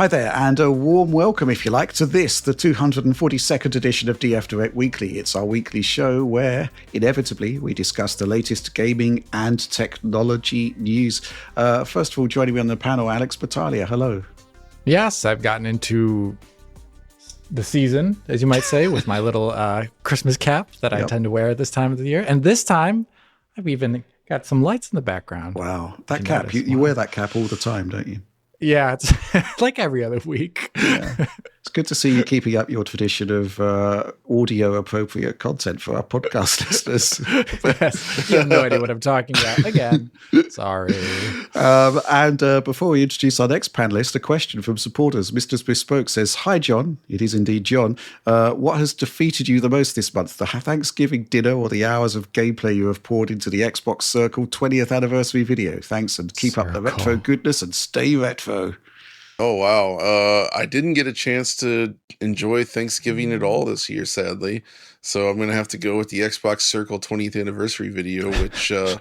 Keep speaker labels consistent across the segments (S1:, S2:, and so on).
S1: Hi there, and a warm welcome, if you like, to this, the 242nd edition of DF Direct Weekly. It's our weekly show where, inevitably, we discuss the latest gaming and technology news. First of all, joining me on the panel, Alex Battaglia. Hello.
S2: Yes, I've gotten into the season, as you might say, with my little Christmas cap that I tend to wear at this time of the year. And this time, I've even got some lights in the background.
S1: Wow, that cap, you wear that cap all the time, don't you?
S2: Yeah, it's like every other week.
S1: Yeah. It's good to see you keeping up your tradition of audio-appropriate content for our podcast listeners.
S2: Yes, you have no idea what I'm talking about. Again, sorry.
S1: And before we introduce our next panelist, a question from supporters. Mr. Bespoke says, "Hi, John." It is indeed John. What has defeated you the most this month? The Thanksgiving dinner or the hours of gameplay you have poured into the Xbox Circle 20th anniversary video? Thanks, and keep up the retro goodness and stay retro.
S3: Oh, wow. I didn't get a chance to enjoy Thanksgiving at all this year, sadly. So I'm going to have to go with the Xbox Circle 20th anniversary video, which, I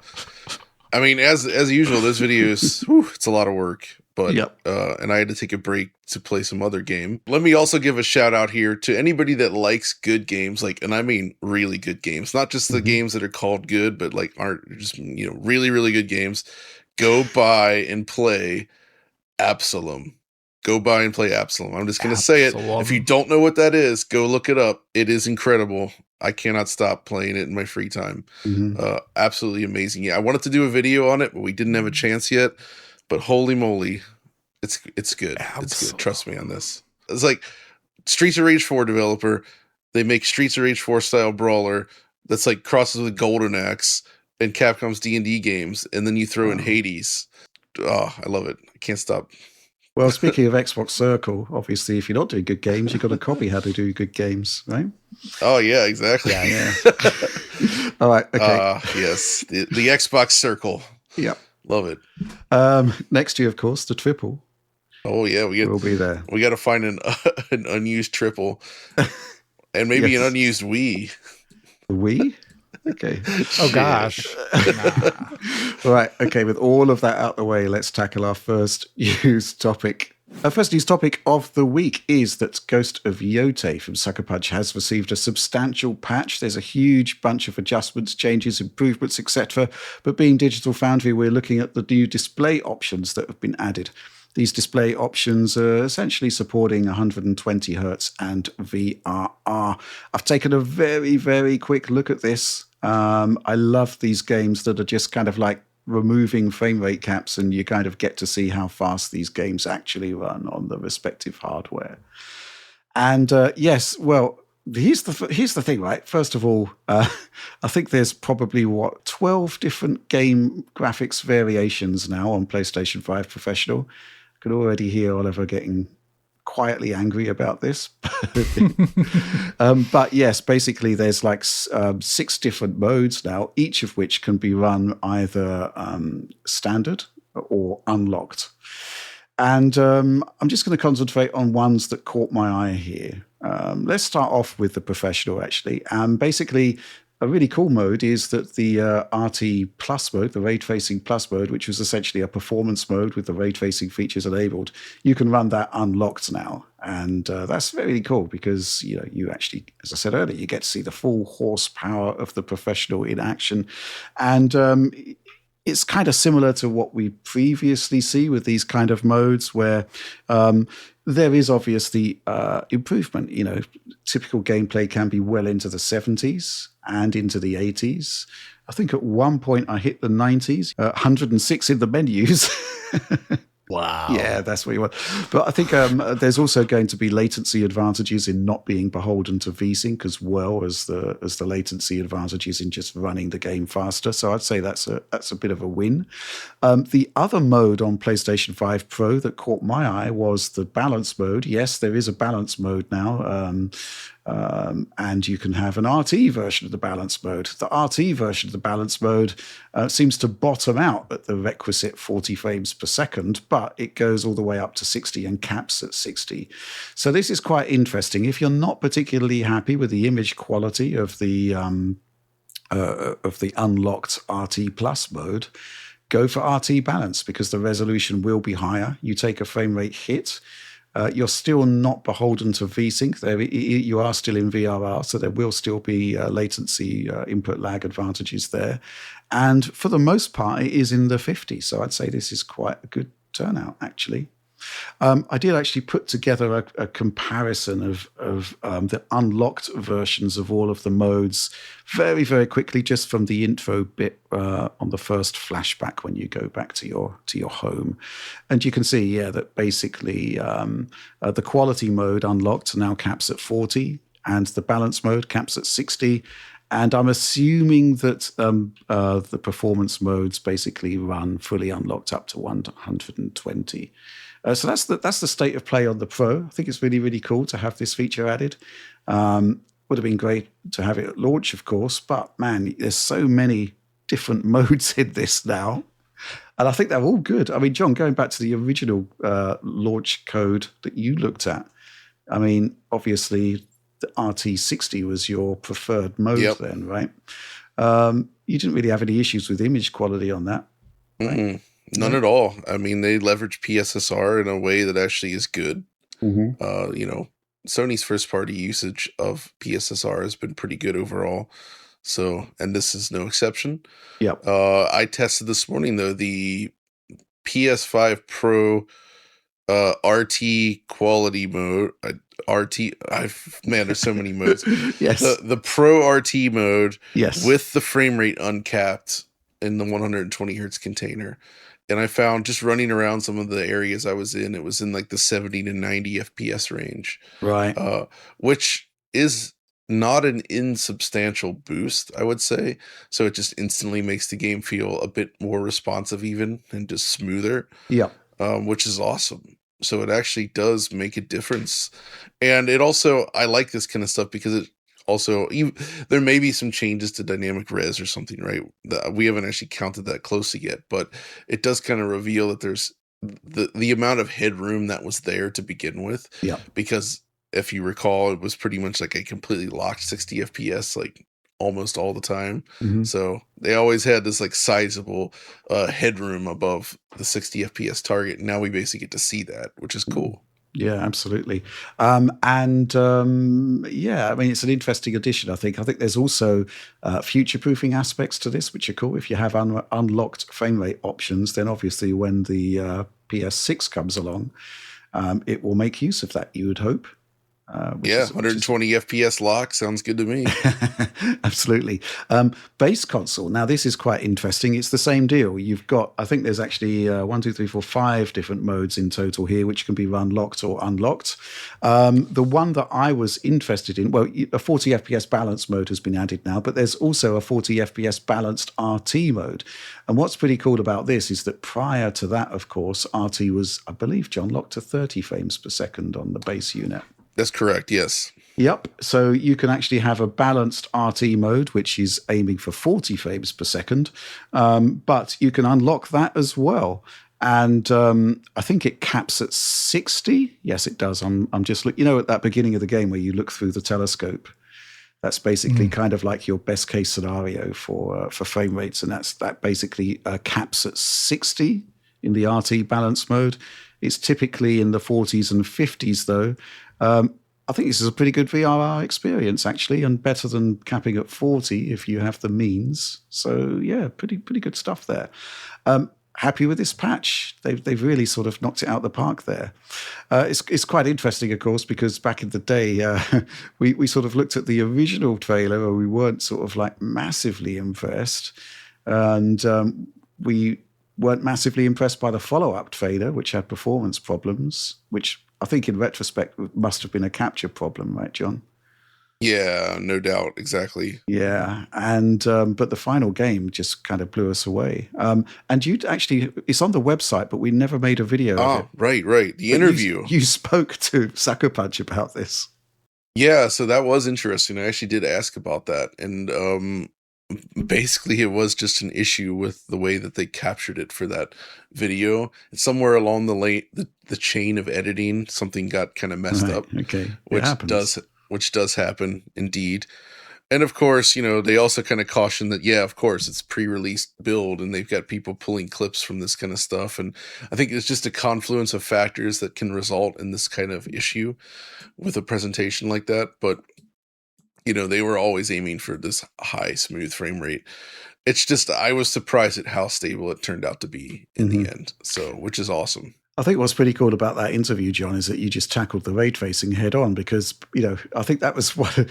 S3: mean, as usual, this video is, it's a lot of work. But, and I had to take a break to play some other game. Let me also give a shout out here to anybody that likes good games, and I mean really good games, not just the games that are called good, but aren't just, really, really good games. Go buy and play Absalom. Go buy and play Absalom. I'm just going to say it. If you don't know what that is, go look it up. It is incredible. I cannot stop playing it in my free time. Absolutely amazing. Yeah, I wanted to do a video on it, but we didn't have a chance yet. But holy moly, it's good. Absolutely. It's good. Trust me on this. It's like Streets of Rage 4 developer. They make Streets of Rage 4 style brawler that's like crosses with Golden Axe and Capcom's D&D games, and then you throw in Hades. Oh, I love it. I can't stop.
S1: Well, speaking of Xbox Circle, obviously, if you're not doing good games, you've got to copy how to do good games, right?
S3: Oh, yeah, exactly.
S1: Yeah. All right, okay.
S3: Yes, the Xbox Circle.
S1: Yep.
S3: Love it.
S1: Next year, of course, the triple.
S3: Oh, yeah.
S1: We'll be there.
S3: We got to find an unused triple and maybe an unused Wii.
S1: Wii? Okay.
S2: Oh, gosh.
S1: All right. Okay. With all of that out the way, let's tackle our first news topic. Our first news topic of the week is that Ghost of Yōtei from Sucker Punch has received a substantial patch. There's a huge bunch of adjustments, changes, improvements, etc. But being Digital Foundry, we're looking at the new display options that have been added. These display options are essentially supporting 120 hertz and VRR. I've taken a very, very quick look at this. I love these games that are just kind of like removing frame rate caps, and you kind of get to see how fast these games actually run on the respective hardware. And yes, well, here's the thing, right? First of all, I think there's probably 12 different game graphics variations now on PlayStation 5 Professional. I can already hear Oliver getting quietly angry about this. But yes, basically there's 6 different modes now, each of which can be run either standard or unlocked. And I'm just going to concentrate on ones that caught my eye here. Let's start off with the Professional, actually. Basically, a really cool mode is that the RT Plus mode, the Ray Tracing Plus mode, which was essentially a performance mode with the ray tracing features enabled, you can run that unlocked now. And that's very cool because, you actually, as I said earlier, you get to see the full horsepower of the Professional in action. And it's kind of similar to what we previously see with these kind of modes where there is obviously improvement. Typical gameplay can be well into the 70s and into the 80s. I think at one point I hit the 90s, 106 in the menus.
S2: Wow.
S1: Yeah, that's what you want. But I think there's also going to be latency advantages in not being beholden to VSync as well as the latency advantages in just running the game faster. So I'd say that's a bit of a win. The other mode on PlayStation 5 Pro that caught my eye was the balance mode. Yes, there is a balance mode now. And you can have an RT version of the balance mode. The RT version of the balance mode seems to bottom out at the requisite 40 frames per second, but it goes all the way up to 60 and caps at 60. So this is quite interesting. If you're not particularly happy with the image quality of the unlocked RT Plus mode, go for RT balance because the resolution will be higher. You take a frame rate hit, You're still not beholden to VSync. You are still in VRR, so there will still be latency, input lag advantages there. And for the most part, it is in the 50s. So I'd say this is quite a good turnout, actually. I did actually put together a comparison of the unlocked versions of all of the modes very, very quickly, just from the intro bit on the first flashback when you go back to your home. And you can see, that basically the quality mode unlocked now caps at 40, and the balance mode caps at 60. And I'm assuming that the performance modes basically run fully unlocked up to 120. So that's the state of play on the Pro. I think it's really, really cool to have this feature added. Would have been great to have it at launch, of course, but man, there's so many different modes in this now. And I think they're all good. I mean, John, going back to the original launch code that you looked at, I mean, obviously the RT60 was your preferred mode then, right? You didn't really have any issues with image quality on that. Right?
S3: None at all. I mean, they leverage PSSR in a way that actually is good. Sony's first party usage of PSSR has been pretty good overall. So, and this is no exception.
S1: Yep.
S3: I tested this morning though, the PS5 Pro RT quality mode. There's so many modes.
S1: Yes.
S3: The Pro RT mode.
S1: Yes.
S3: With the frame rate uncapped in the 120 hertz container. And I found just running around some of the areas I was in, it was in like the 70 to 90 FPS range.
S1: Right.
S3: Which is not an insubstantial boost, I would say. So it just instantly makes the game feel a bit more responsive even and just smoother.
S1: Yeah.
S3: Which is awesome. So it actually does make a difference. And it also, I like this kind of stuff because it also, there may be some changes to dynamic res or something, right? We haven't actually counted that closely yet, but it does kind of reveal that there's the amount of headroom that was there to begin with.
S1: Yeah.
S3: Because if you recall, it was pretty much like a completely locked 60 FPS, like almost all the time.
S1: Mm-hmm.
S3: So they always had this like sizable headroom above the 60 FPS target. And now we basically get to see that, which is cool.
S1: Yeah, absolutely. I mean, it's an interesting addition, I think. I think there's also future-proofing aspects to this, which are cool. If you have unlocked frame rate options, then obviously when the PS6 comes along, it will make use of that, you would hope.
S3: 120 FPS lock sounds good to me.
S1: Absolutely. Base console. Now, this is quite interesting. It's the same deal. You've got, I think there's actually 5 different modes in total here, which can be run locked or unlocked. The one that I was interested in, well, a 40 FPS balance mode has been added now, but there's also a 40 FPS balanced RT mode. And what's pretty cool about this is that prior to that, of course, RT was, I believe, John, locked to 30 frames per second on the base unit.
S3: That's correct, yes.
S1: Yep. So you can actually have a balanced RT mode, which is aiming for 40 frames per second, but you can unlock that as well. And I think it caps at 60. Yes, it does. I'm just looking, at that beginning of the game where you look through the telescope. That's basically kind of like your best case scenario for frame rates, and that basically caps at 60 in the RT balance mode. It's typically in the 40s and 50s, though. I think this is a pretty good VRR experience, actually, and better than capping at 40 if you have the means. So, yeah, pretty good stuff there. Happy with this patch. They've really sort of knocked it out of the park there. It's quite interesting, of course, because back in the day, we sort of looked at the original trailer and we weren't sort of like massively impressed. And we weren't massively impressed by the follow-up trailer, which had performance problems, which I think in retrospect must have been a capture problem, right, John?
S3: Yeah, no doubt. Exactly.
S1: Yeah. And, but the final game just kind of blew us away. And it's on the website, but we never made a video of it.
S3: Right. The interview.
S1: You spoke to Sucker Punch about this.
S3: Yeah. So that was interesting. I actually did ask about that. And, basically it was just an issue with the way that they captured it for that video. And somewhere along the chain of editing, something got kind of messed up.
S1: Okay.
S3: Which does happen indeed. And of course, they also kind of caution that, yeah, of course, it's pre-release build and they've got people pulling clips from this kind of stuff. And I think it's just a confluence of factors that can result in this kind of issue with a presentation like that. But, they were always aiming for this high, smooth frame rate. It's just, I was surprised at how stable it turned out to be in the end. So, which is awesome.
S1: I think what's pretty cool about that interview, John, is that you just tackled the ray tracing head on because, I think that was one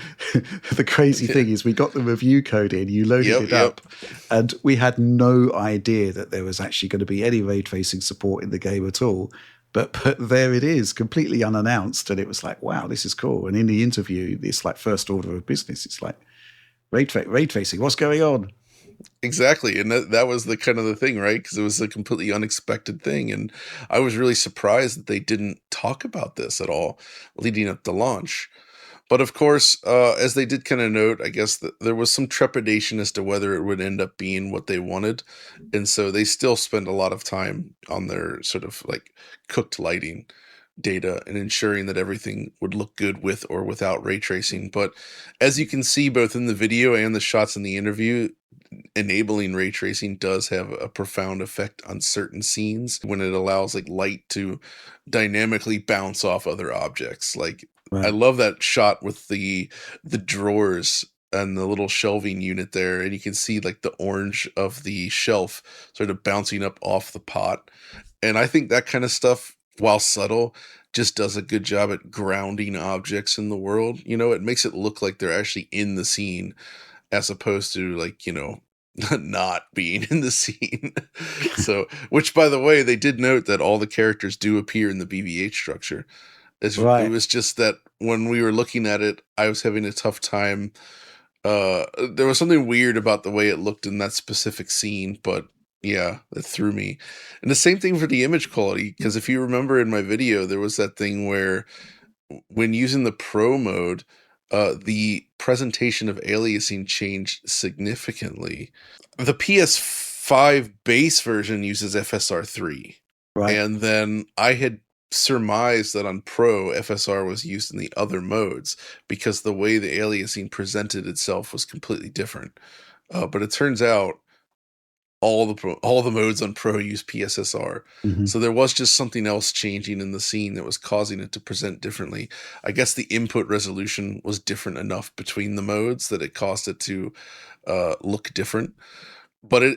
S1: the crazy thing is we got the review code in, you loaded it up, and we had no idea that there was actually going to be any ray tracing support in the game at all. But there it is, completely unannounced. And it was like, wow, this is cool. And in the interview, it's like first order of business. It's like, ray tracing, what's going on?
S3: Exactly. And that was the kind of the thing, right? Because it was a completely unexpected thing. And I was really surprised that they didn't talk about this at all leading up to launch. But of course, as they did kind of note, I guess that there was some trepidation as to whether it would end up being what they wanted. And so they still spend a lot of time on their sort of like cooked lighting data and ensuring that everything would look good with or without ray tracing. But as you can see, both in the video and the shots in the interview, enabling ray tracing does have a profound effect on certain scenes when it allows like light to dynamically bounce off other objects. Like right. I love that shot with the drawers and the little shelving unit there, and you can see like the orange of the shelf sort of bouncing up off the pot. And I think that kind of stuff, while subtle, just does a good job at grounding objects in the world. It makes it look like they're actually in the scene as opposed to like, not being in the scene. So, which by the way, they did note that all the characters do appear in the BB-8 structure. Right. It was just that when we were looking at it, I was having a tough time. There was something weird about the way it looked in that specific scene, but yeah, that threw me. And the same thing for the image quality, because if you remember in my video, there was that thing where when using the Pro mode, the presentation of aliasing changed significantly. The PS5 base version uses FSR3. Right. And then I had surmised that on Pro, FSR was used in the other modes because the way the aliasing presented itself was completely different. But it turns out all the modes on Pro use PSSR. Mm-hmm. So there was just something else changing in the scene that was causing it to present differently. I guess the input resolution was different enough between the modes that it caused it to look different. But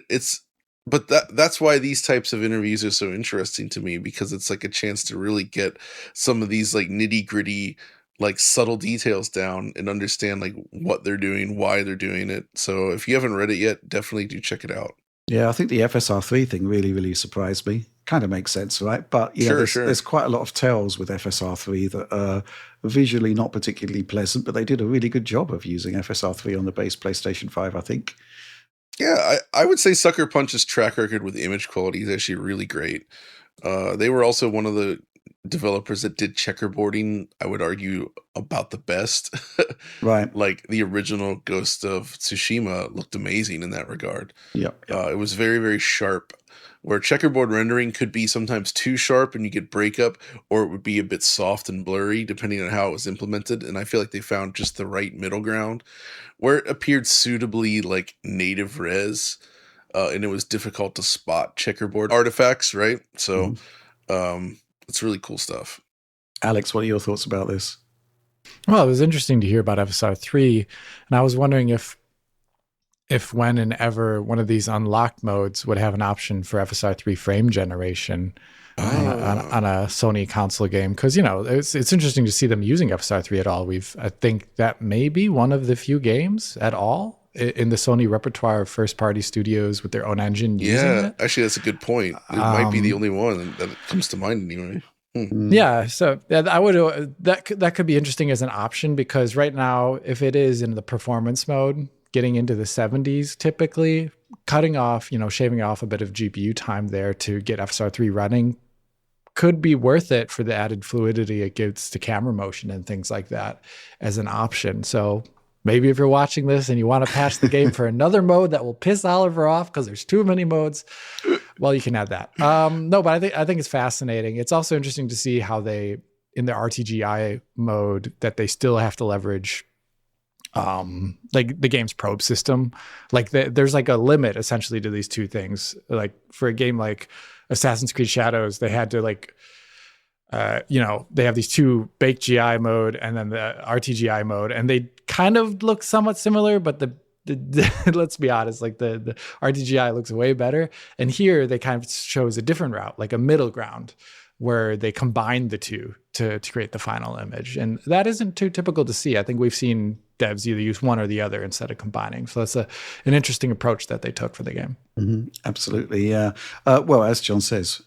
S3: that's why these types of interviews are so interesting to me, because it's like a chance to really get some of these like nitty-gritty, like subtle details down and understand like what they're doing, why they're doing it. So if you haven't read it yet, definitely do check it out.
S1: Yeah, I think the FSR3 thing really, really surprised me. Kind of makes sense, right? But there's quite a lot of tells with FSR3 that are visually not particularly pleasant, but they did a really good job of using FSR3 on the base PlayStation 5, I think.
S3: Yeah, I would say Sucker Punch's track record with image quality is actually really great. They were also one of the developers that did checkerboarding, I would argue, about the best. Right. Like the original Ghost of Tsushima looked amazing in that regard. Yep. It was very, very sharp, where checkerboard rendering could be sometimes too sharp and you get breakup, or it would be a bit soft and blurry depending on how it was implemented. And I feel like they found just the right middle ground where it appeared suitably like native res, and it was difficult to spot checkerboard artifacts, right? So it's really cool stuff.
S1: Alex, what are your thoughts about this?
S2: Well, it was interesting to hear about FSR3, and I was wondering if when and ever one of these unlocked modes would have an option for FSR3 frame generation on a Sony console game, because it's interesting to see them using FSR3 at all. I think that may be one of the few games at all in the Sony repertoire of first-party studios with their own engine using it.
S3: Actually, that's a good point. It might be the only one that comes to mind anyway.
S2: Yeah, so I would that could be interesting as an option, because right now, if it is in the performance mode, getting into the 70s, typically cutting off, shaving off a bit of GPU time there to get FSR3 running could be worth it for the added fluidity it gives to camera motion and things like that as an option. So maybe if you're watching this and you want to patch the game for another mode that will piss Oliver off because there's too many modes, well, you can add that. No, but I think it's fascinating. It's also interesting to see how they, in the RTGI mode, that they still have to leverage like the game's probe system. Like there's like a limit essentially to these two things. Like for a game like Assassin's Creed Shadows, they had to like, they have these two baked GI mode and then the RTGI mode, and they kind of look somewhat similar, but the let's be honest, like the RTGI looks way better. And here they kind of chose a different route, like a middle ground, where they combine the two to create the final image. And that isn't too typical to see. I think we've seen devs either use one or the other instead of combining. So that's an interesting approach that they took for the game.
S1: Mm-hmm. Absolutely, yeah. Well, as John says,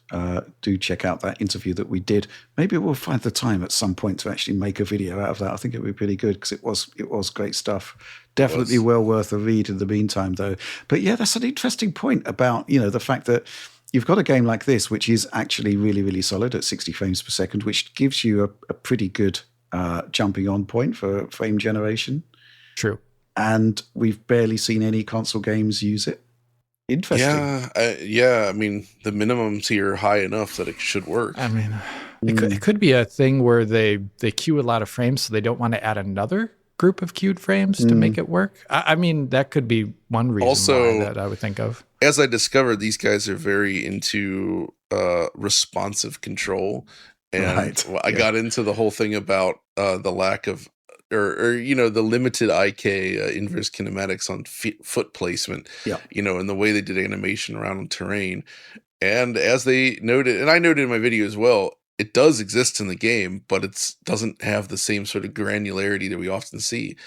S1: do check out that interview that we did. Maybe we'll find the time at some point to actually make a video out of that. I think it would be pretty good because it was great stuff. Definitely well worth a read in the meantime, though. But yeah, that's an interesting point about, the fact that you've got a game like this, which is actually really, really solid at 60 frames per second, which gives you a pretty good jumping on point for frame generation.
S2: True.
S1: And we've barely seen any console games use it. Interesting.
S3: Yeah. I mean, the minimums here are high enough that it should work.
S2: I mean, it could be a thing where they queue a lot of frames, so they don't want to add another group of queued frames to make it work. I mean, that could be one reason
S3: also,
S2: why that I would think of.
S3: As I discovered, these guys are very into responsive control. And I got into the whole thing about the lack of, or the limited IK inverse kinematics on foot placement, and the way they did animation around terrain. And as they noted, and I noted in my video as well, it does exist in the game, but it doesn't have the same sort of granularity that we often see.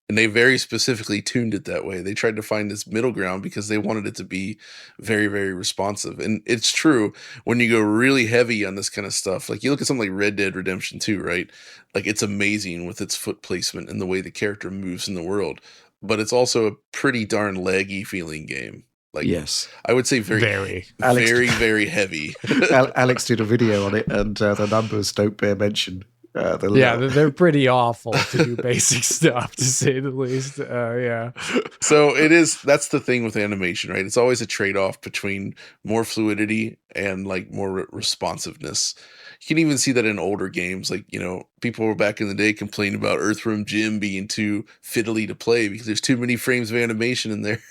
S3: And they very specifically tuned it that way. They tried to find this middle ground because they wanted it to be very, very responsive. And it's true, when you go really heavy on this kind of stuff, like you look at something like Red Dead Redemption 2, right? Like it's amazing with its foot placement and the way the character moves in the world. But it's also a pretty darn laggy feeling game. Like, yes, I would say very, very heavy.
S1: Alex did a video on it, and the numbers don't bear mention.
S2: They're pretty awful to do basic stuff, to say the least.
S3: So that's the thing with animation, right? It's always a trade-off between more fluidity and like more responsiveness. You can even see that in older games. Like, people were back in the day complaining about Earthworm Jim being too fiddly to play because there's too many frames of animation in there.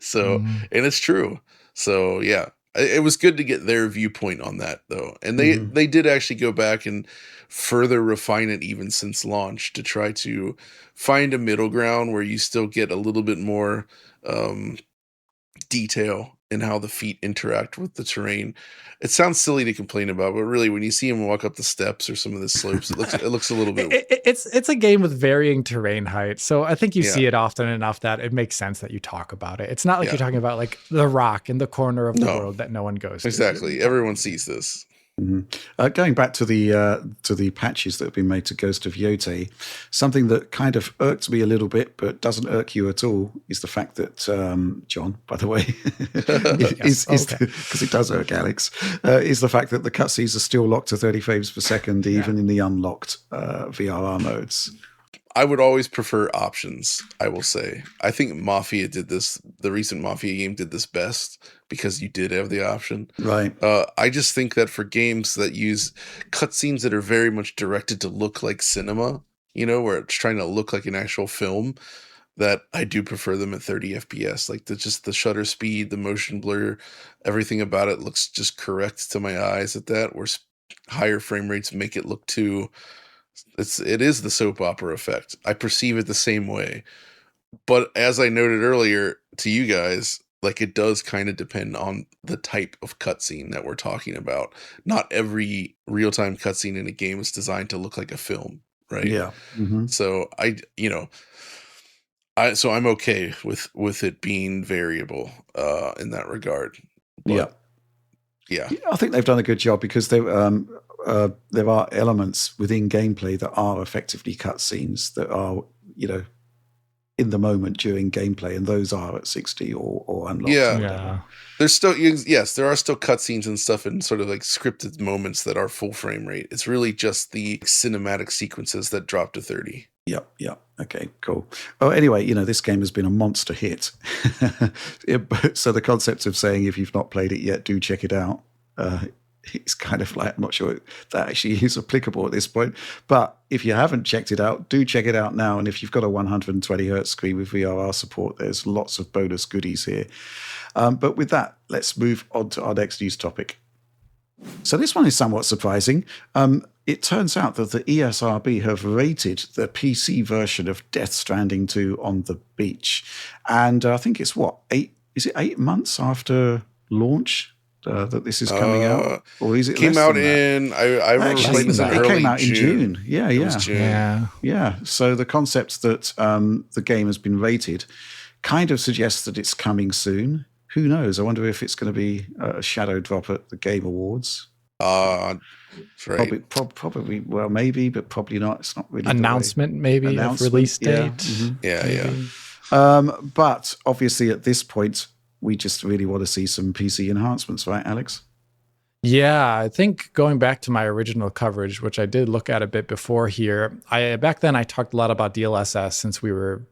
S3: So, and it's true. So yeah, it was good to get their viewpoint on that though. And they did actually go back and further refine it even since launch to try to find a middle ground where you still get a little bit more detail in how the feet interact with the terrain. It sounds silly to complain about, but really when you see him walk up the steps or some of the slopes, it looks a little bit...
S2: It's a game with varying terrain height, so I think you see it often enough that it makes sense that you talk about it. It's not like you're talking about like the rock in the corner of the world that no one goes to.
S3: Exactly. Everyone sees this.
S1: Mm-hmm. Going back to the patches that have been made to Ghost of Yōtei, something that kind of irked me a little bit, but doesn't irk you at all, is the fact that John, by the way, because it does irk Alex, is the fact that the cutscenes are still locked to 30 frames per second, even in the unlocked VRR modes.
S3: I would always prefer options, I will say. I think Mafia did this, the recent Mafia game did this best because you did have the option.
S1: Right.
S3: I just think that for games that use cutscenes that are very much directed to look like cinema, where it's trying to look like an actual film, that I do prefer them at 30 FPS. Like the shutter speed, the motion blur, everything about it looks just correct to my eyes at that, where higher frame rates make it look too... It is the soap opera effect. I perceive it the same way. But as I noted earlier to you guys, like it does kind of depend on the type of cutscene that we're talking about. Not every real-time cutscene in a game is designed to look like a film, right?
S1: Yeah. Mm-hmm.
S3: So I'm okay with it being variable in that regard. But, yeah.
S1: I think they've done a good job because there are elements within gameplay that are effectively cutscenes that are, in the moment during gameplay, and those are at 60 or unlocked.
S3: Yeah. There's still, there are still cutscenes and stuff and sort of like scripted moments that are full frame rate. It's really just the cinematic sequences that drop to 30.
S1: Yep. Okay, cool. Oh, anyway, this game has been a monster hit. So the concept of saying if you've not played it yet, do check it out. it's kind of like, I'm not sure that actually is applicable at this point. But if you haven't checked it out, do check it out now. And if you've got a 120 hertz screen with VRR support, there's lots of bonus goodies here. But with that, let's move on to our next news topic. So this one is somewhat surprising. It turns out that the ESRB have rated the PC version of Death Stranding 2 on the beach. And I think it's 8 months after launch that this is coming out? Or is it
S3: came out in, I remember playing this in early June.
S1: It came out in June.
S3: Yeah.
S1: Yeah. So the concept that the game has been rated kind of suggests that it's coming soon. Who knows? I wonder if it's going to be a shadow drop at the Game Awards.
S3: Right.
S1: Probably, well, maybe, but probably not. It's not really
S2: announcement, maybe of release date.
S1: But obviously, at this point, we just really want to see some PC enhancements, right, Alex?
S2: Yeah, I think going back to my original coverage, which I did look at a bit before here, back then I talked a lot about DLSS since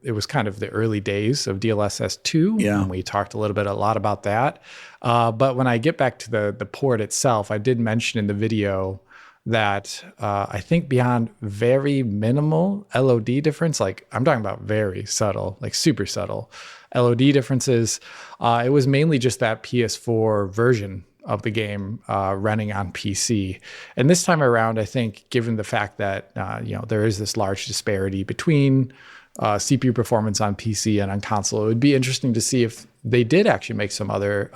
S2: it was kind of the early days of DLSS 2.
S1: Yeah.
S2: And we talked a lot about that. But when I get back to the port itself, I did mention in the video that I think beyond very minimal LOD difference, like I'm talking about very subtle, like super subtle LOD differences, it was mainly just that PS4 version of the game running on PC. And this time around, I think, given the fact that there is this large disparity between CPU performance on PC and on console, it would be interesting to see if they did actually make some other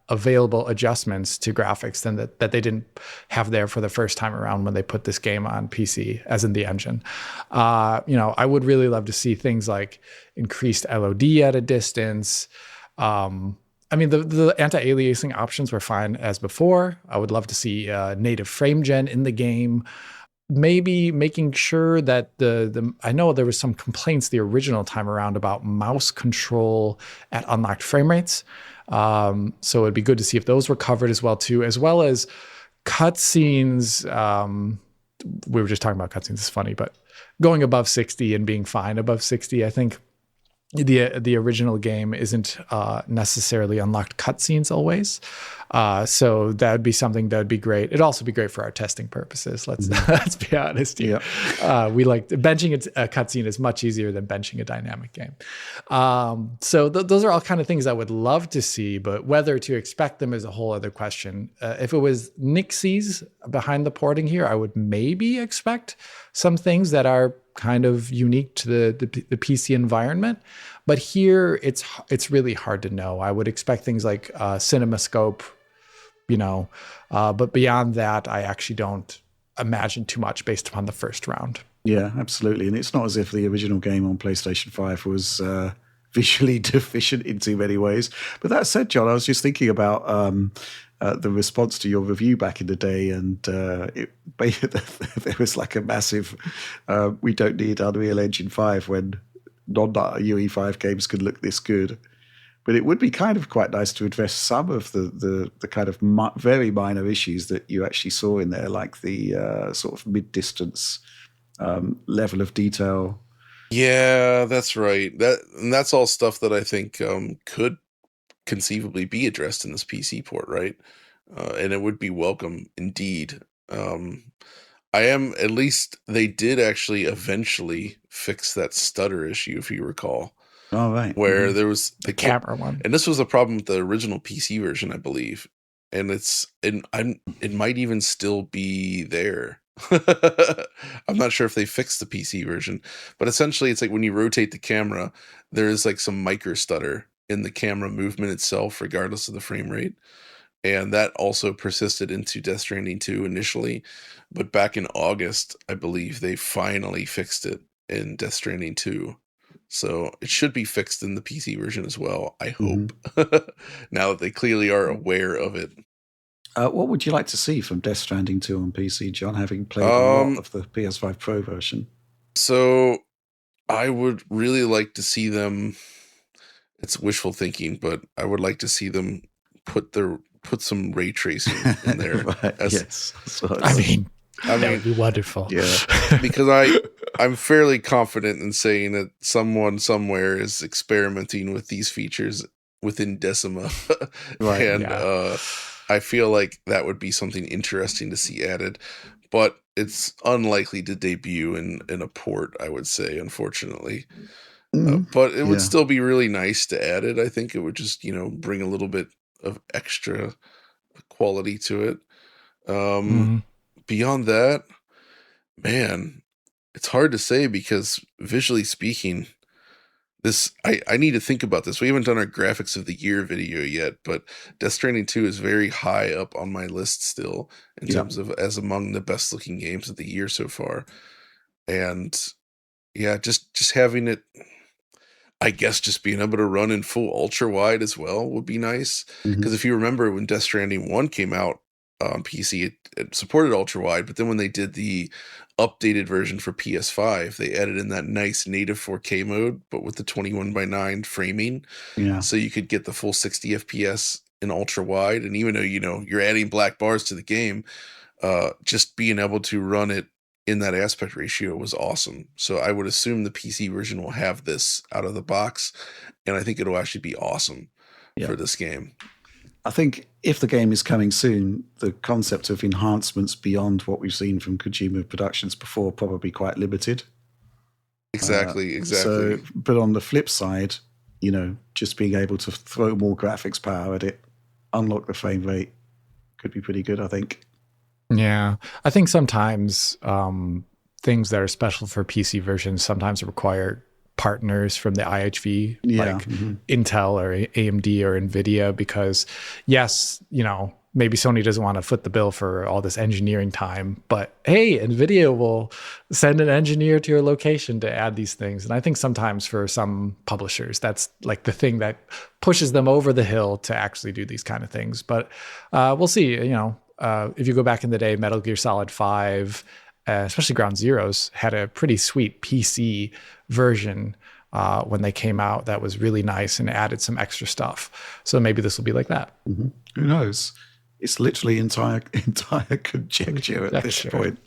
S2: available adjustments to graphics than that they didn't have there for the first time around when they put this game on PC, as in the engine. I would really love to see things like increased LOD at a distance. The anti-aliasing options were fine as before. I would love to see native frame gen in the game. Maybe making sure that I know there was some complaints the original time around about mouse control at unlocked frame rates. So it'd be good to see if those were covered as well too, as well as cutscenes. We were just talking about cutscenes. It's funny, but going above 60 and being fine above 60, I think the original game isn't necessarily unlocked cutscenes always. So that would be something that would be great. It'd also be great for our testing purposes. Let's be honest here. We like benching a cutscene is much easier than benching a dynamic game. So those are all kind of things I would love to see, but whether to expect them is a whole other question. If it was Nixies behind the porting here, I would maybe expect some things that are kind of unique to the PC environment. But here it's really hard to know. I would expect things like CinemaScope, but beyond that, I actually don't imagine too much based upon the first round.
S1: Yeah, absolutely. And it's not as if the original game on PlayStation 5 was visually deficient in too many ways. But that said, John, I was just thinking about the response to your review back in the day, and there was like a massive we don't need Unreal Engine 5 when non-UE5 games could look this good. But it would be kind of quite nice to address some of the kind of very minor issues that you actually saw in there, like the sort of mid-distance level of detail.
S3: Yeah, that's right. That's all stuff that I think could conceivably be addressed in this PC port, right? And it would be welcome indeed. At least they did actually eventually fix that stutter issue, if you recall.
S1: Oh, right.
S3: Where there was the
S2: camera one.
S3: And this was a problem with the original PC version, I believe. And it might even still be there. I'm not sure if they fixed the PC version, but essentially it's like when you rotate the camera, there is like some micro stutter in the camera movement itself, regardless of the frame rate. And that also persisted into Death Stranding 2 initially. But back in August, I believe they finally fixed it in Death Stranding 2. So it should be fixed in the PC version as well, I hope. Now that they clearly are aware of it.
S1: What would you like to see from Death Stranding 2 on PC, John, having played a lot of the PS5 Pro version?
S3: So I would really like to see them, it's wishful thinking, but I would like to see them put some ray tracing in there.
S1: Right, yes.
S2: That would be wonderful.
S3: Yeah, because I'm fairly confident in saying that someone somewhere is experimenting with these features within Decima.
S1: Right.
S3: And I feel like that would be something interesting to see added, but it's unlikely to debut in a port, I would say, unfortunately. But it would
S1: Yeah.
S3: still be really nice to add it. I think it would just, bring a little bit of extra quality to it. Beyond that, man, it's hard to say because visually speaking, I need to think about this. We haven't done our graphics of the year video yet, but Death Stranding 2 is very high up on my list still in terms of as among the best looking games of the year so far. And yeah, just having it, I guess just being able to run in full ultra wide as well would be nice. Because if you remember when Death Stranding 1 came out on PC, it supported ultra wide, but then when they did the updated version for PS5, they added in that nice native 4K mode, but with the 21:9 framing.
S1: Yeah.
S3: So you could get the full 60 FPS in ultra wide. And even though, you're adding black bars to the game, just being able to run it in that aspect ratio was awesome. So I would assume the PC version will have this out of the box, and I think it'll actually be awesome for this game.
S1: I think if the game is coming soon, the concept of enhancements beyond what we've seen from Kojima Productions before probably quite limited.
S3: Exactly.
S1: So, but on the flip side, just being able to throw more graphics power at it, unlock the frame rate, could be pretty good, I think.
S2: Yeah, I think sometimes things that are special for PC versions sometimes require partners from the IHV, like Intel or AMD or Nvidia, because yes, maybe Sony doesn't want to foot the bill for all this engineering time, but hey, Nvidia will send an engineer to your location to add these things. And I think sometimes for some publishers, that's like the thing that pushes them over the hill to actually do these kind of things. But we'll see, if you go back in the day, Metal Gear Solid 5, especially Ground Zeroes, had a pretty sweet PC version when they came out that was really nice and added some extra stuff. So maybe this will be like that.
S1: Who knows? It's literally entire conjecture at this point.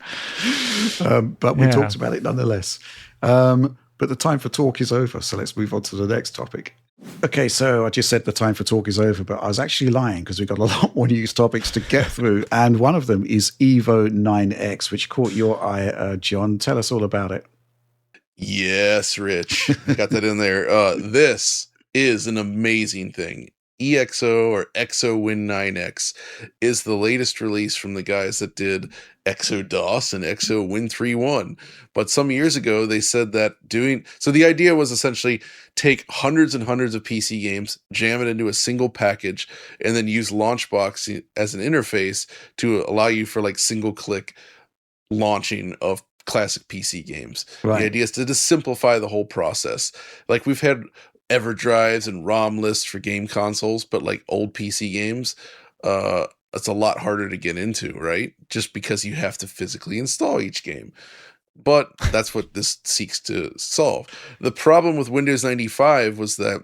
S1: But we talked about it nonetheless. But the time for talk is over, so let's move on to the next topic. Okay, so I just said the time for talk is over, but I was actually lying because we've got a lot more news topics to get through. And one of them is Evo 9X, which caught your eye, John. Tell us all about it.
S3: Yes, Rich. Got that in there. This is an amazing thing. EXO or EXO Win 9X is the latest release from the guys that did EXO DOS and EXO Win 3.1. But some years ago, they said that so the idea was essentially take hundreds and hundreds of PC games, jam it into a single package, and then use Launchbox as an interface to allow you for like single click launching of classic PC games.
S1: Right.
S3: The idea is to just simplify the whole process. Like we've had EverDrives and ROM lists for game consoles, but like old PC games, it's a lot harder to get into, right? Just because you have to physically install each game. But that's what this seeks to solve. The problem with Windows 95 was that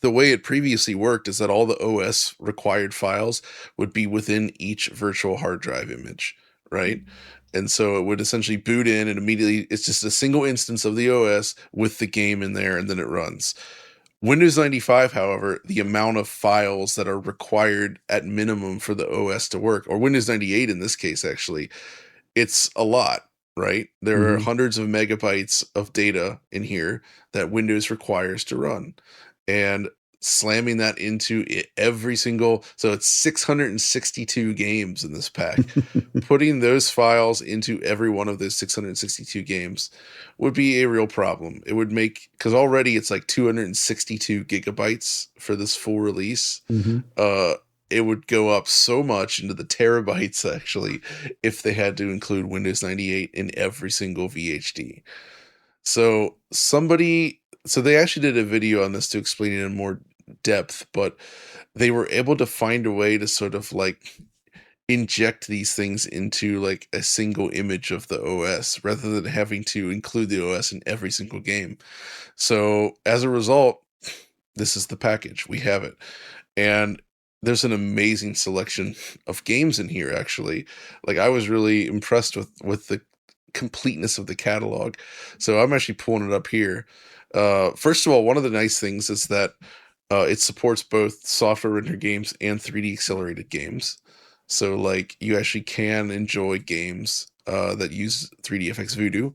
S3: the way it previously worked is that all the OS required files would be within each virtual hard drive image, right? And so it would essentially boot in and immediately it's just a single instance of the OS with the game in there and then it runs. Windows 95, however, the amount of files that are required at minimum for the OS to work, or Windows 98 in this case, actually, it's a lot, right? There are hundreds of megabytes of data in here that Windows requires to run. And slamming that into every single, so it's 662 games in this pack. Putting those files into every one of those 662 games would be a real problem. It would make, because already it's like 262 gigabytes for this full release. It would go up so much into the terabytes actually if they had to include Windows 98 in every single VHD. So they actually did a video on this to explain it in more depth, but they were able to find a way to sort of like inject these things into like a single image of the OS rather than having to include the OS in every single game. So as a result, this is the package. We have it. And there's an amazing selection of games in here, actually. Like I was really impressed with the completeness of the catalog. So I'm actually pulling it up here. First of all, one of the nice things is that It supports both software rendered games and 3D accelerated games. So like you actually can enjoy games that use 3D FX Voodoo.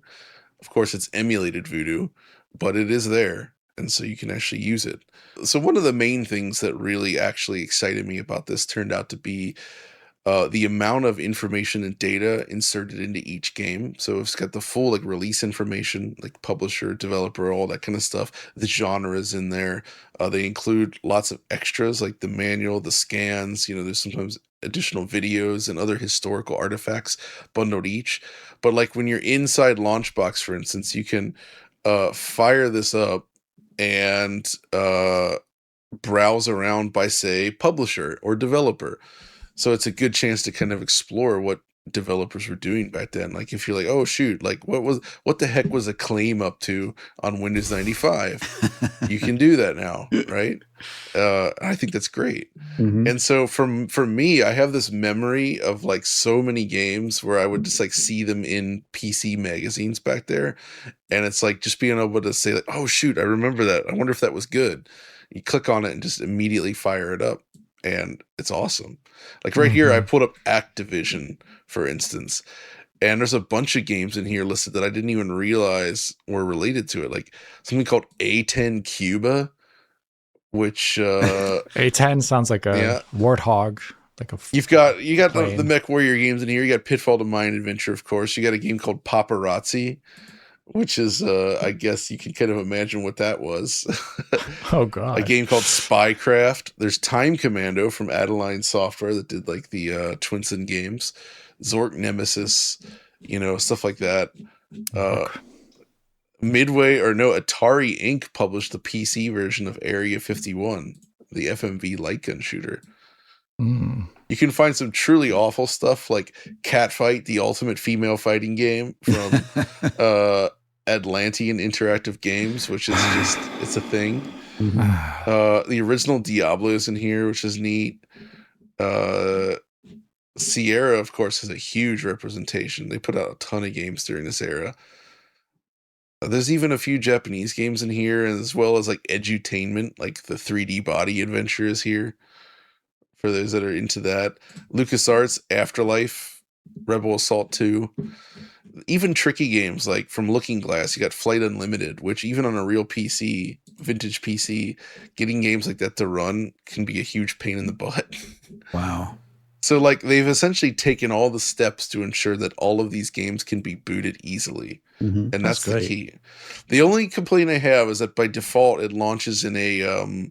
S3: Of course, it's emulated Voodoo, but it is there, and so you can actually use it. So one of the main things that really actually excited me about this turned out to be the amount of information and data inserted into each game. So it's got the full like release information, like publisher, developer, all that kind of stuff. The genres in there. They include lots of extras like the manual, the scans. There's sometimes additional videos and other historical artifacts bundled each. But like when you're inside Launchbox, for instance, you can fire this up and browse around by, say, publisher or developer. So it's a good chance to kind of explore what developers were doing back then. Like if you're like, oh shoot, like what the heck was Acclaim up to on Windows 95? You can do that now, right? I think that's great.
S1: Mm-hmm.
S3: And so for me, I have this memory of like so many games where I would just like see them in PC magazines back there. And it's like just being able to say like, oh shoot, I remember that. I wonder if that was good. You click on it and just immediately fire it up. And it's awesome. Like right here, I pulled up Activision, for instance, and there's a bunch of games in here listed that I didn't even realize were related to it. Like something called A10 Cuba, which
S2: A10 sounds like a warthog. Like
S3: you got the Mech Warrior games in here. You got Pitfall to Mind Adventure, of course. You got a game called Paparazzi, which is, I guess you can kind of imagine what that was.
S2: Oh, God.
S3: A game called Spycraft. There's Time Commando from Adeline Software that did like the Twinsen games. Zork Nemesis, stuff like that. Atari Inc. published the PC version of Area 51, the FMV light gun shooter. You can find some truly awful stuff like Catfight, the ultimate female fighting game from Atlantean Interactive Games, which is just, it's a thing. The original Diablo's in here, which is neat. Sierra, of course, has a huge representation. They put out a ton of games during this era. There's even a few Japanese games in here, as well as like edutainment, like the 3D Body Adventure is here. For those that are into that. LucasArts, Afterlife, Rebel Assault 2. Even tricky games like from Looking Glass, you got Flight Unlimited, which even on a real PC, vintage PC, getting games like that to run can be a huge pain in the butt.
S1: Wow.
S3: So like they've essentially taken all the steps to ensure that all of these games can be booted easily.
S1: Mm-hmm.
S3: And that's the key. The only complaint I have is that by default it launches in a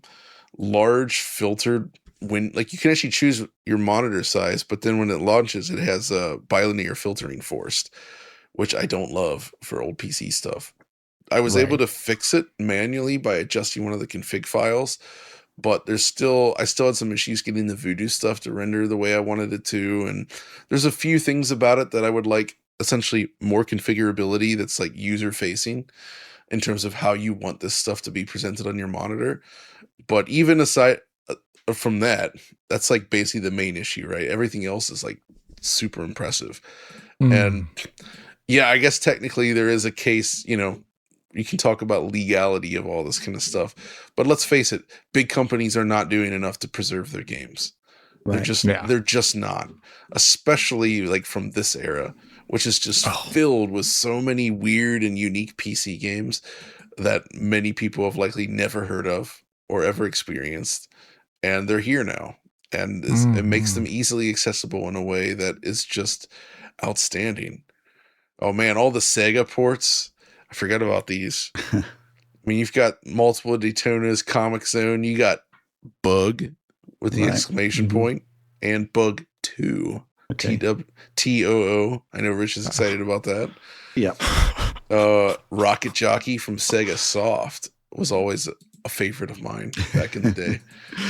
S3: large filtered like you can actually choose your monitor size, but then when it launches, it has bilinear filtering forced, which I don't love for old PC stuff. I was able to fix it manually by adjusting one of the config files, but I still had some issues getting the Voodoo stuff to render the way I wanted it to. And there's a few things about it that I would like, essentially more configurability that's like user facing in terms of how you want this stuff to be presented on your monitor. But even aside from that, that's like basically the main issue, right? Everything else is like super impressive. And yeah, I guess technically there is a case, you can talk about legality of all this kind of stuff, but let's face it, big companies are not doing enough to preserve their games. Right. They're just not, especially like from this era, which is just filled with so many weird and unique PC games that many people have likely never heard of or ever experienced. And they're here now, and it makes them easily accessible in a way that is just outstanding. Oh man, all the Sega ports. I forgot about these. I mean, you've got multiple Daytonas, Comic Zone. You got Bug with the exclamation point, and Bug 2. Okay. TOO. I know Rich is excited about that.
S1: Yeah.
S3: Rocket Jockey from Sega Soft was always a favorite of mine back in the day.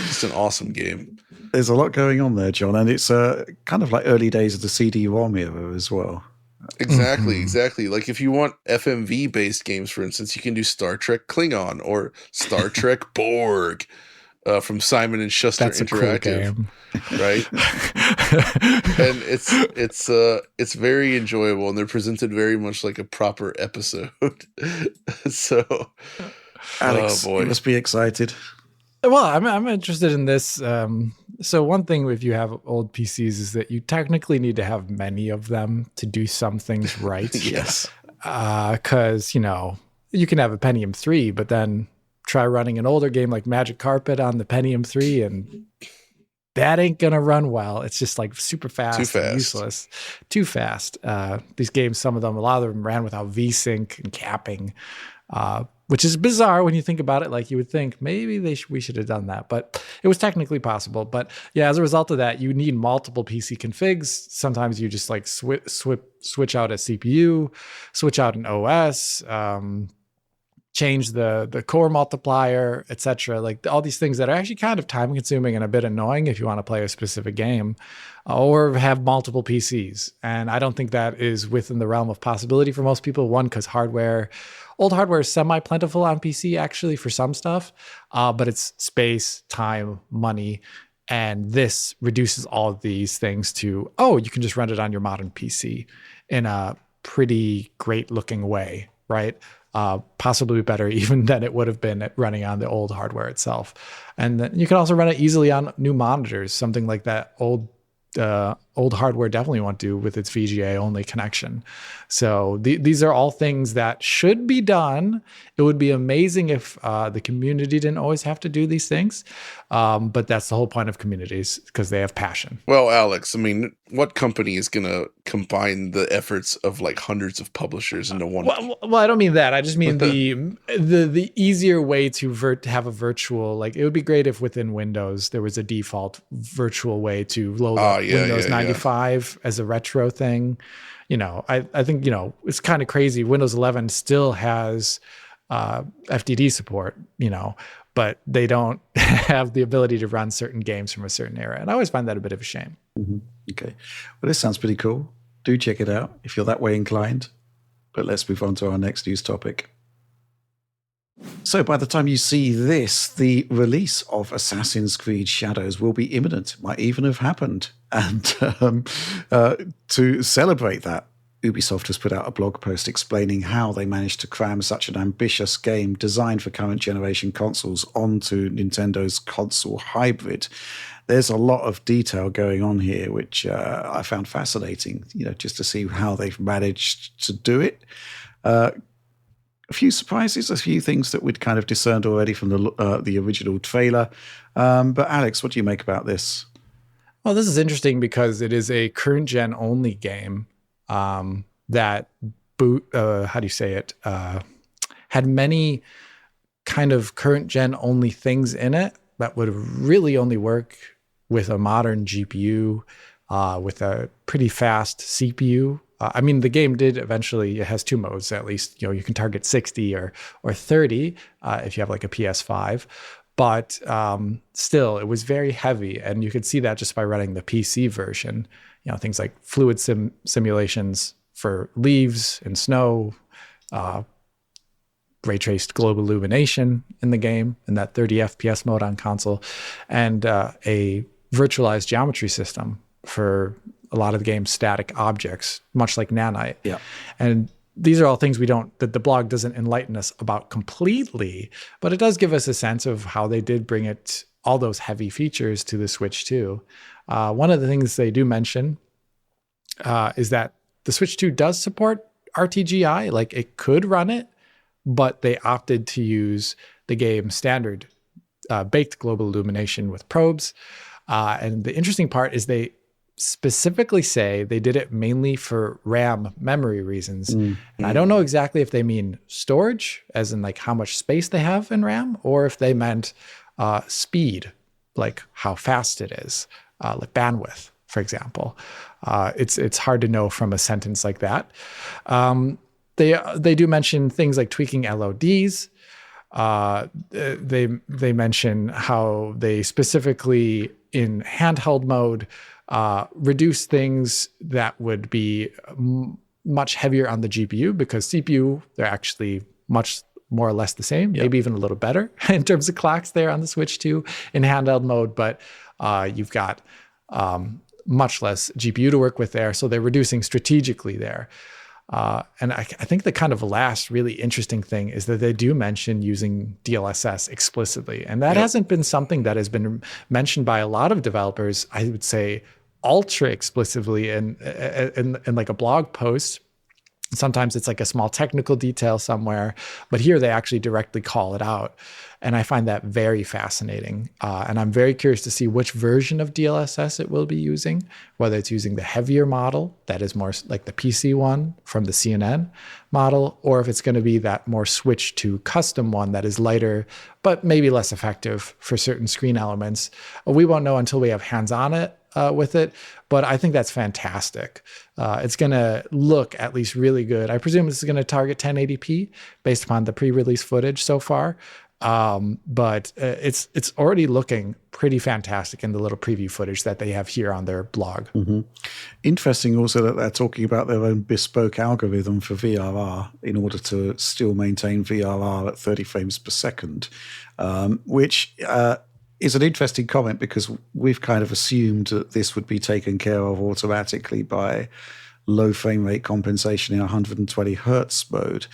S3: Just an awesome game.
S1: There's a lot going on there, John, and it's kind of like early days of the CD-ROM era as well.
S3: Exactly. Like if you want FMV based games, for instance, you can do Star Trek Klingon or Star Trek Borg from Simon and Schuster Interactive, cool right? And it's very enjoyable, and they're presented very much like a proper episode. So,
S1: Alex, you must be excited.
S2: Well, I'm interested in this. So one thing if you have old PCs is that you technically need to have many of them to do some things right.
S1: Yes.
S2: Because, you can have a Pentium 3, but then try running an older game like Magic Carpet on the Pentium 3 and that ain't going to run well. It's just like super fast and useless. Too fast. These games, a lot of them ran without VSync and capping, which is bizarre when you think about it. Like you would think maybe we should have done that, but it was technically possible. But yeah, as a result of that, you need multiple PC configs. Sometimes you just like switch out a CPU, switch out an OS, change the core multiplier, etc. Like all these things that are actually kind of time consuming and a bit annoying if you want to play a specific game or have multiple PCs. And I don't think that is within the realm of possibility for most people. One, because old hardware is semi-plentiful on PC actually for some stuff, but it's space, time, money. And this reduces all of these things to, you can just run it on your modern PC in a pretty great looking way, right? Possibly better even than it would have been at running on the old hardware itself. And then you can also run it easily on new monitors, something like that old hardware definitely won't do with its VGA only connection. So these are all things that should be done. It would be amazing if the community didn't always have to do these things. But that's the whole point of communities because they have passion.
S3: Well, Alex, I mean, what company is going to combine the efforts of like hundreds of publishers into one?
S2: Well, I don't mean that. I just mean the easier way to have a virtual, like it would be great if within Windows there was a default virtual way to load up Windows 95 as a retro thing. I think, it's kind of crazy. Windows 11 still has FDD support, but they don't have the ability to run certain games from a certain era. And I always find that a bit of a shame.
S1: Mm-hmm. Okay. Well, this sounds pretty cool. Do check it out if you're that way inclined. But let's move on to our next news topic. So by the time you see this, the release of Assassin's Creed Shadows will be imminent. It might even have happened. And to celebrate that, Ubisoft has put out a blog post explaining how they managed to cram such an ambitious game designed for current generation consoles onto Nintendo's console hybrid. There's a lot of detail going on here, which I found fascinating, just to see how they've managed to do it. A few surprises, a few things that we'd kind of discerned already from the original trailer. But Alex, what do you make about this?
S2: Well, this is interesting because it is a current gen only game that had many kind of current gen only things in it that would really only work with a modern GPU, with a pretty fast CPU. I mean, the game did eventually, it has two modes at least. You can target 60 or 30 if you have like a PS5. But still, it was very heavy. And you could see that just by running the PC version. Things like fluid simulations for leaves and snow, ray traced global illumination in the game, in that 30 FPS mode on console, and a virtualized geometry system for a lot of the game's static objects, much like Nanite.
S1: Yeah.
S2: And these are all things that the blog doesn't enlighten us about completely, but it does give us a sense of how they did bring all those heavy features to the Switch 2. One of the things they do mention is that the Switch 2 does support RTGI, like it could run it, but they opted to use the game's standard baked global illumination with probes. And the interesting part is they specifically say they did it mainly for RAM memory reasons. And I don't know exactly if they mean storage, as in like how much space they have in RAM, or if they meant speed, like how fast it is, like bandwidth, for example. It's hard to know from a sentence like that. They do mention things like tweaking LODs. They mention how they specifically in handheld mode reduce things that would be much heavier on the GPU, because CPU, they're actually much more or less the same, maybe even a little better in terms of clocks there on the Switch 2 in handheld mode, but you've got much less GPU to work with there. So they're reducing strategically there. And I think the kind of last really interesting thing is that they do mention using DLSS explicitly. And that hasn't been something that has been mentioned by a lot of developers, I would say, ultra explicitly in like a blog post. Sometimes it's like a small technical detail somewhere, but here they actually directly call it out. And I find that very fascinating. And I'm very curious to see which version of DLSS it will be using, whether it's using the heavier model that is more like the PC one from the CNN model, or if it's going to be that more switch to custom one that is lighter, but maybe less effective for certain screen elements. We won't know until we have hands on it. With it, but I think that's fantastic. It's going to look at least really good. I presume this is going to target 1080p based upon the pre-release footage so far, but it's already looking pretty fantastic in the little preview footage that they have here on their blog.
S1: Mm-hmm. Interesting also that they're talking about their own bespoke algorithm for VRR in order to still maintain VRR at 30 frames per second, which is an interesting comment because we've kind of assumed that this would be taken care of automatically by low frame rate compensation in 120 hertz mode.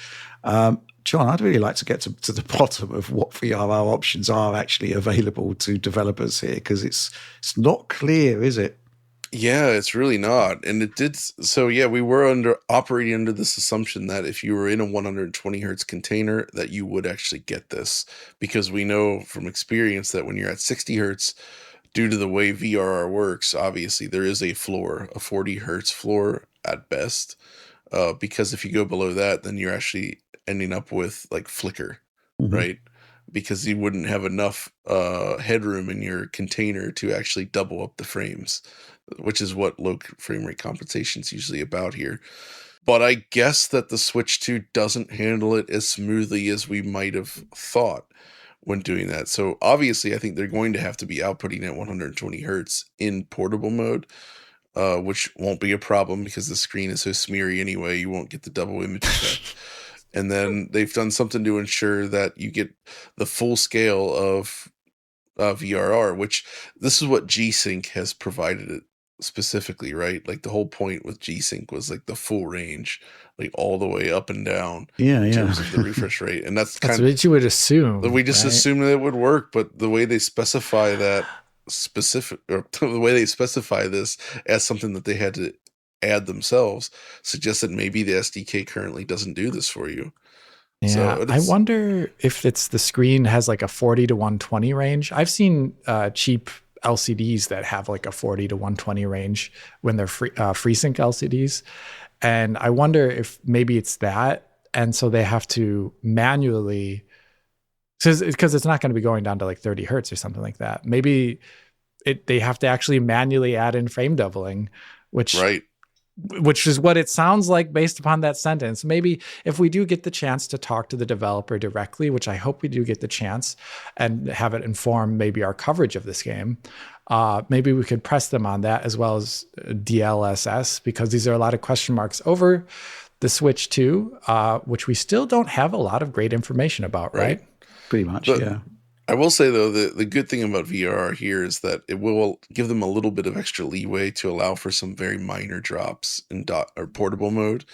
S1: John, I'd really like to get to the bottom of what VRR options are actually available to developers here, because it's not clear, is it?
S3: Yeah, it's really not. And it did. So yeah, we were operating under this assumption that if you were in a 120 hertz container, that you would actually get this, because we know from experience that when you're at 60 hertz, due to the way VRR works, obviously there is a floor, a 40 hertz floor at best. Because if you go below that, then you're actually ending up with like flicker, right? Because you wouldn't have enough headroom in your container to actually double up the frames, which is what low frame rate compensation is usually about here. But I guess that the Switch 2 doesn't handle it as smoothly as we might have thought when doing that. So obviously, I think they're going to have to be outputting at 120 hertz in portable mode, which won't be a problem because the screen is so smeary anyway, you won't get the double image effect. And then they've done something to ensure that you get the full scale of VRR, which this is what G-Sync has provided it specifically, right? Like the whole point with G-Sync was like the full range, like all the way up and down in terms of the refresh rate. And that's kind of
S2: what you would assume.
S3: We just assumed that it would work, but the way they specify that the way they specify this as something that they had to add themselves suggests that maybe the SDK currently doesn't do this for you.
S2: Yeah,
S3: so
S2: I wonder if it's the screen has like a 40 to 120 range. I've seen cheap LCDs that have like a 40 to 120 range when they're FreeSync LCDs. And I wonder if maybe it's that. And so they have to manually, because it's not going to be going down to like 30 hertz or something like that. Maybe they have to actually manually add in frame doubling, which is what it sounds like based upon that sentence. Maybe if we do get the chance to talk to the developer directly, which I hope we do get the chance, and have it inform maybe our coverage of this game, maybe we could press them on that as well as DLSS, because these are a lot of question marks over the Switch 2, which we still don't have a lot of great information about, right?
S1: Pretty much, yeah.
S3: I will say, though, the good thing about VR here is that it will give them a little bit of extra leeway to allow for some very minor drops in or portable mode,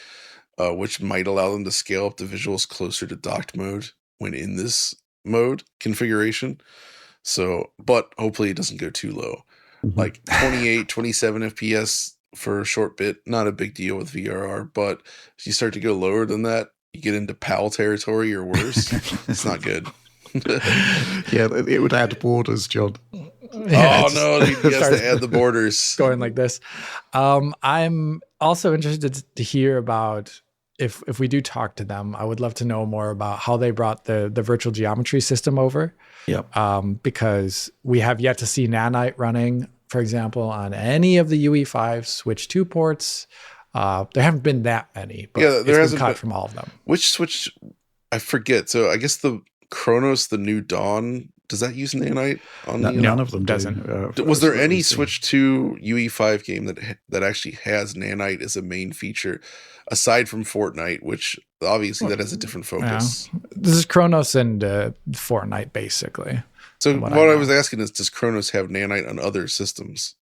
S3: which might allow them to scale up the visuals closer to docked mode when in this mode configuration. So, but hopefully it doesn't go too low. Like 28, 27 FPS for a short bit, not a big deal with VRR, but if you start to go lower than that, you get into PAL territory or worse. It's not good.
S1: Yeah, it would add borders, John.
S3: Yeah, oh no, he has to add the borders.
S2: Going like this. I'm also interested to hear about if we do talk to them. I would love to know more about how they brought the virtual geometry system over.
S1: Yep.
S2: Because we have yet to see Nanite running, for example, on any of the UE5 Switch 2 ports. There haven't been that many, but
S3: yeah, there hasn't
S2: been cut
S3: been,
S2: from all of them.
S3: Which Switch? I forget. So I guess the Chronos, the New Dawn, does that use Nanite?
S1: None of them
S2: doesn't.
S3: Was there any Switch 2 UE5 game that actually has Nanite as a main feature, aside from Fortnite, which obviously that has a different focus?
S2: Yeah. This is Chronos and Fortnite, basically.
S3: So what I was asking is, does Chronos have Nanite on other systems?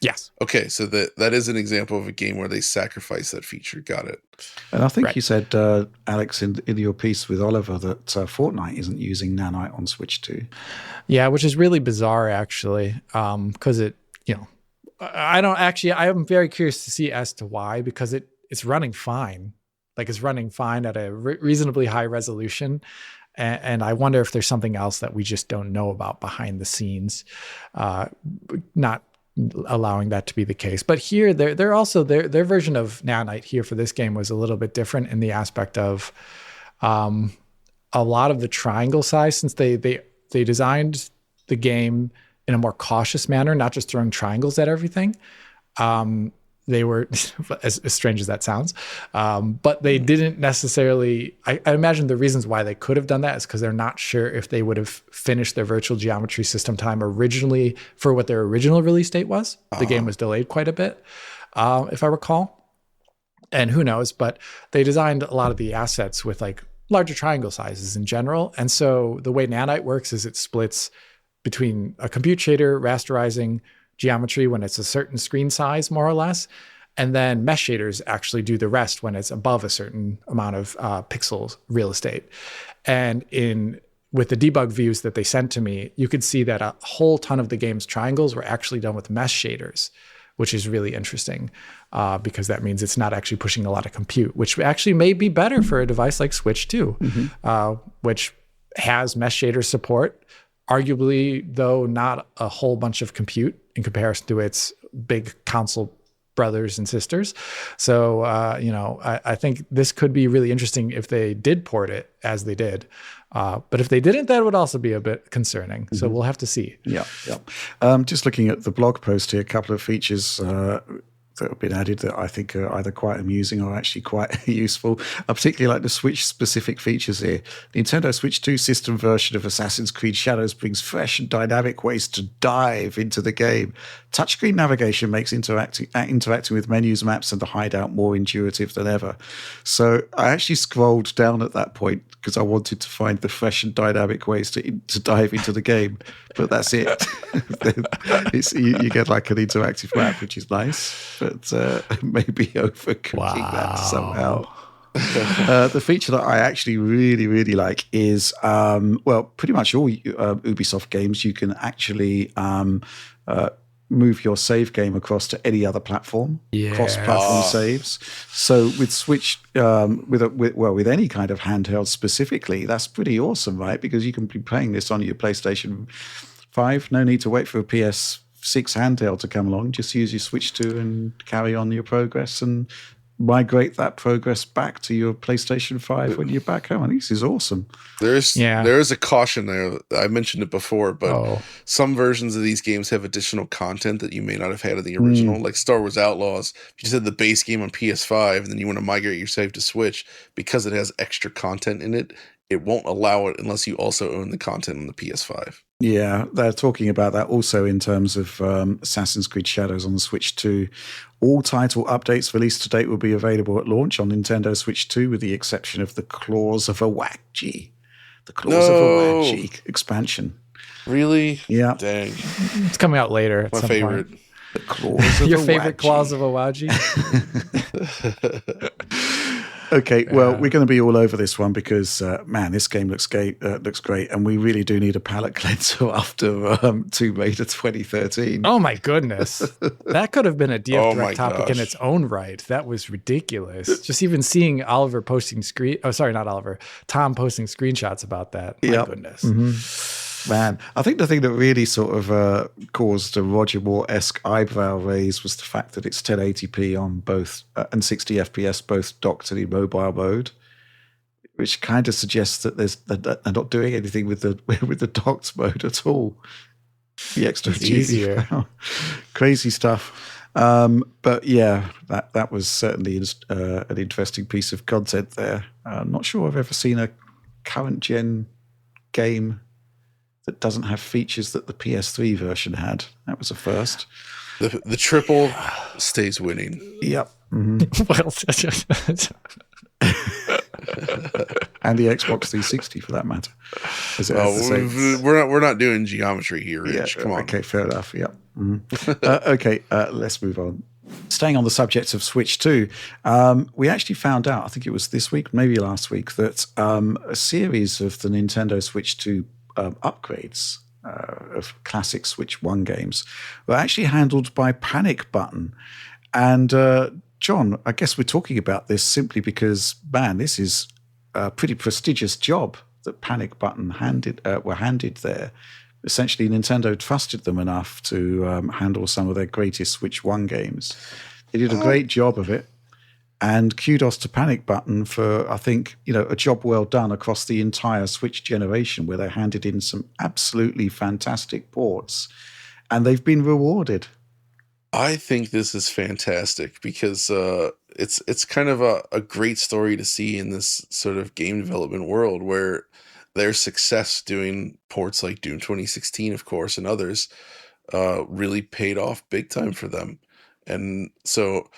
S2: Yes.
S3: Okay, so that is an example of a game where they sacrifice that feature. Got it.
S1: And I think
S2: Right.
S1: you said, Alex, in your piece with Oliver, that Fortnite isn't using Nanite on Switch 2.
S2: Yeah, which is really bizarre, actually, because I am very curious to see as to why, because it's running fine. Like, it's running fine at a reasonably high resolution. And I wonder if there's something else that we just don't know about behind the scenes, not allowing that to be the case. But here, they're also their version of Nanite here for this game was a little bit different in the aspect of a lot of the triangle size, since they designed the game in a more cautious manner, not just throwing triangles at everything. They were, as strange as that sounds, but they didn't necessarily, I imagine the reasons why they could have done that is because they're not sure if they would have finished their virtual geometry system time originally for what their original release date was. The game was delayed quite a bit, if I recall. And who knows, but they designed a lot of the assets with like larger triangle sizes in general. And so the way Nanite works is it splits between a compute shader, rasterizing, geometry when it's a certain screen size, more or less. And then mesh shaders actually do the rest when it's above a certain amount of pixels real estate. And with the debug views that they sent to me, you could see that a whole ton of the game's triangles were actually done with mesh shaders, which is really interesting because that means it's not actually pushing a lot of compute, which actually may be better for a device like Switch 2, which has mesh shader support. Arguably, though, not a whole bunch of compute in comparison to its big console brothers and sisters. So, I think this could be really interesting if they did port it as they did. But if they didn't, that would also be a bit concerning. So we'll have to see.
S1: Yeah. Just looking at the blog post here, a couple of features that have been added that I think are either quite amusing or actually quite useful. I particularly like the Switch-specific features here. The Nintendo Switch 2 system version of Assassin's Creed Shadows brings fresh and dynamic ways to dive into the game. Touchscreen navigation makes interacting with menus, maps, and the hideout more intuitive than ever. So I actually scrolled down at that point because I wanted to find the fresh and dynamic ways to dive into the game, but that's it. You get like an interactive map, which is nice, but maybe overcooking that somehow. The feature that I actually really, really like is, pretty much all Ubisoft games, you can actually move your save game across to any other platform, cross-platform saves. So with Switch, with any kind of handheld specifically, that's pretty awesome, right? Because you can be playing this on your PlayStation 5. No need to wait for a PS6 handheld to come along. Just use your Switch 2 and carry on your progress and migrate that progress back to your PlayStation 5 when you're back home. I think this is awesome.
S3: There is a caution there. I mentioned it before, but some versions of these games have additional content that you may not have had in the original, like Star Wars Outlaws. If you just had the base game on PS5 and then you want to migrate your save to Switch, because it has extra content in it, it won't allow it unless you also own the content on the PS5.
S1: Yeah, they're talking about that also in terms of Assassin's Creed Shadows on the Switch 2. All title updates released to date will be available at launch on Nintendo Switch 2 with the exception of the Claws of Awaji. The Claws of Awaji expansion.
S3: Really?
S1: Yeah.
S3: Dang.
S2: It's coming out later.
S3: My favorite.
S1: The Claws of
S2: Your
S1: Awaji.
S2: favorite Claws of Awaji?
S1: Okay, well, we're going to be all over this one because, man, this game looks great, and we really do need a palate cleanser after Tomb Raider 2013.
S2: Oh, my goodness. That could have been a DF Direct topic in
S3: gosh.
S2: its own right. That was ridiculous. Just even seeing Oliver posting Tom posting screenshots about that. My goodness.
S1: Man, I think the thing that really sort of caused a Roger Moore-esque eyebrow raise was the fact that it's 1080p on both and 60 FPS both docked to the mobile mode, which kind of suggests that they're not doing anything with the docked mode at all. The extra
S2: easier.
S1: Crazy stuff. But yeah, that was certainly an interesting piece of content there. I'm not sure I've ever seen a current gen game that doesn't have features that the PS3 version had. That was a first.
S3: The triple stays winning.
S1: Yep. and the Xbox 360 for that matter. As it has the same.
S3: We're not doing geometry here, Rich. Come on.
S1: Okay, fair enough. Yeah. Okay, let's move on. Staying on the subject of Switch 2, we actually found out, I think it was this week, maybe last week, that a series of the Nintendo Switch 2 upgrades of classic Switch 1 games were actually handled by Panic Button. And John, I guess we're talking about this simply because, man, this is a pretty prestigious job that Panic Button were handed there. Essentially, Nintendo trusted them enough to handle some of their greatest Switch 1 games. They did a great job of it. And kudos to Panic Button for, I think, a job well done across the entire Switch generation, where they handed in some absolutely fantastic ports. And they've been rewarded.
S3: I think this is fantastic because it's kind of a great story to see in this sort of game development world where their success doing ports like Doom 2016, of course, and others really paid off big time for them. And so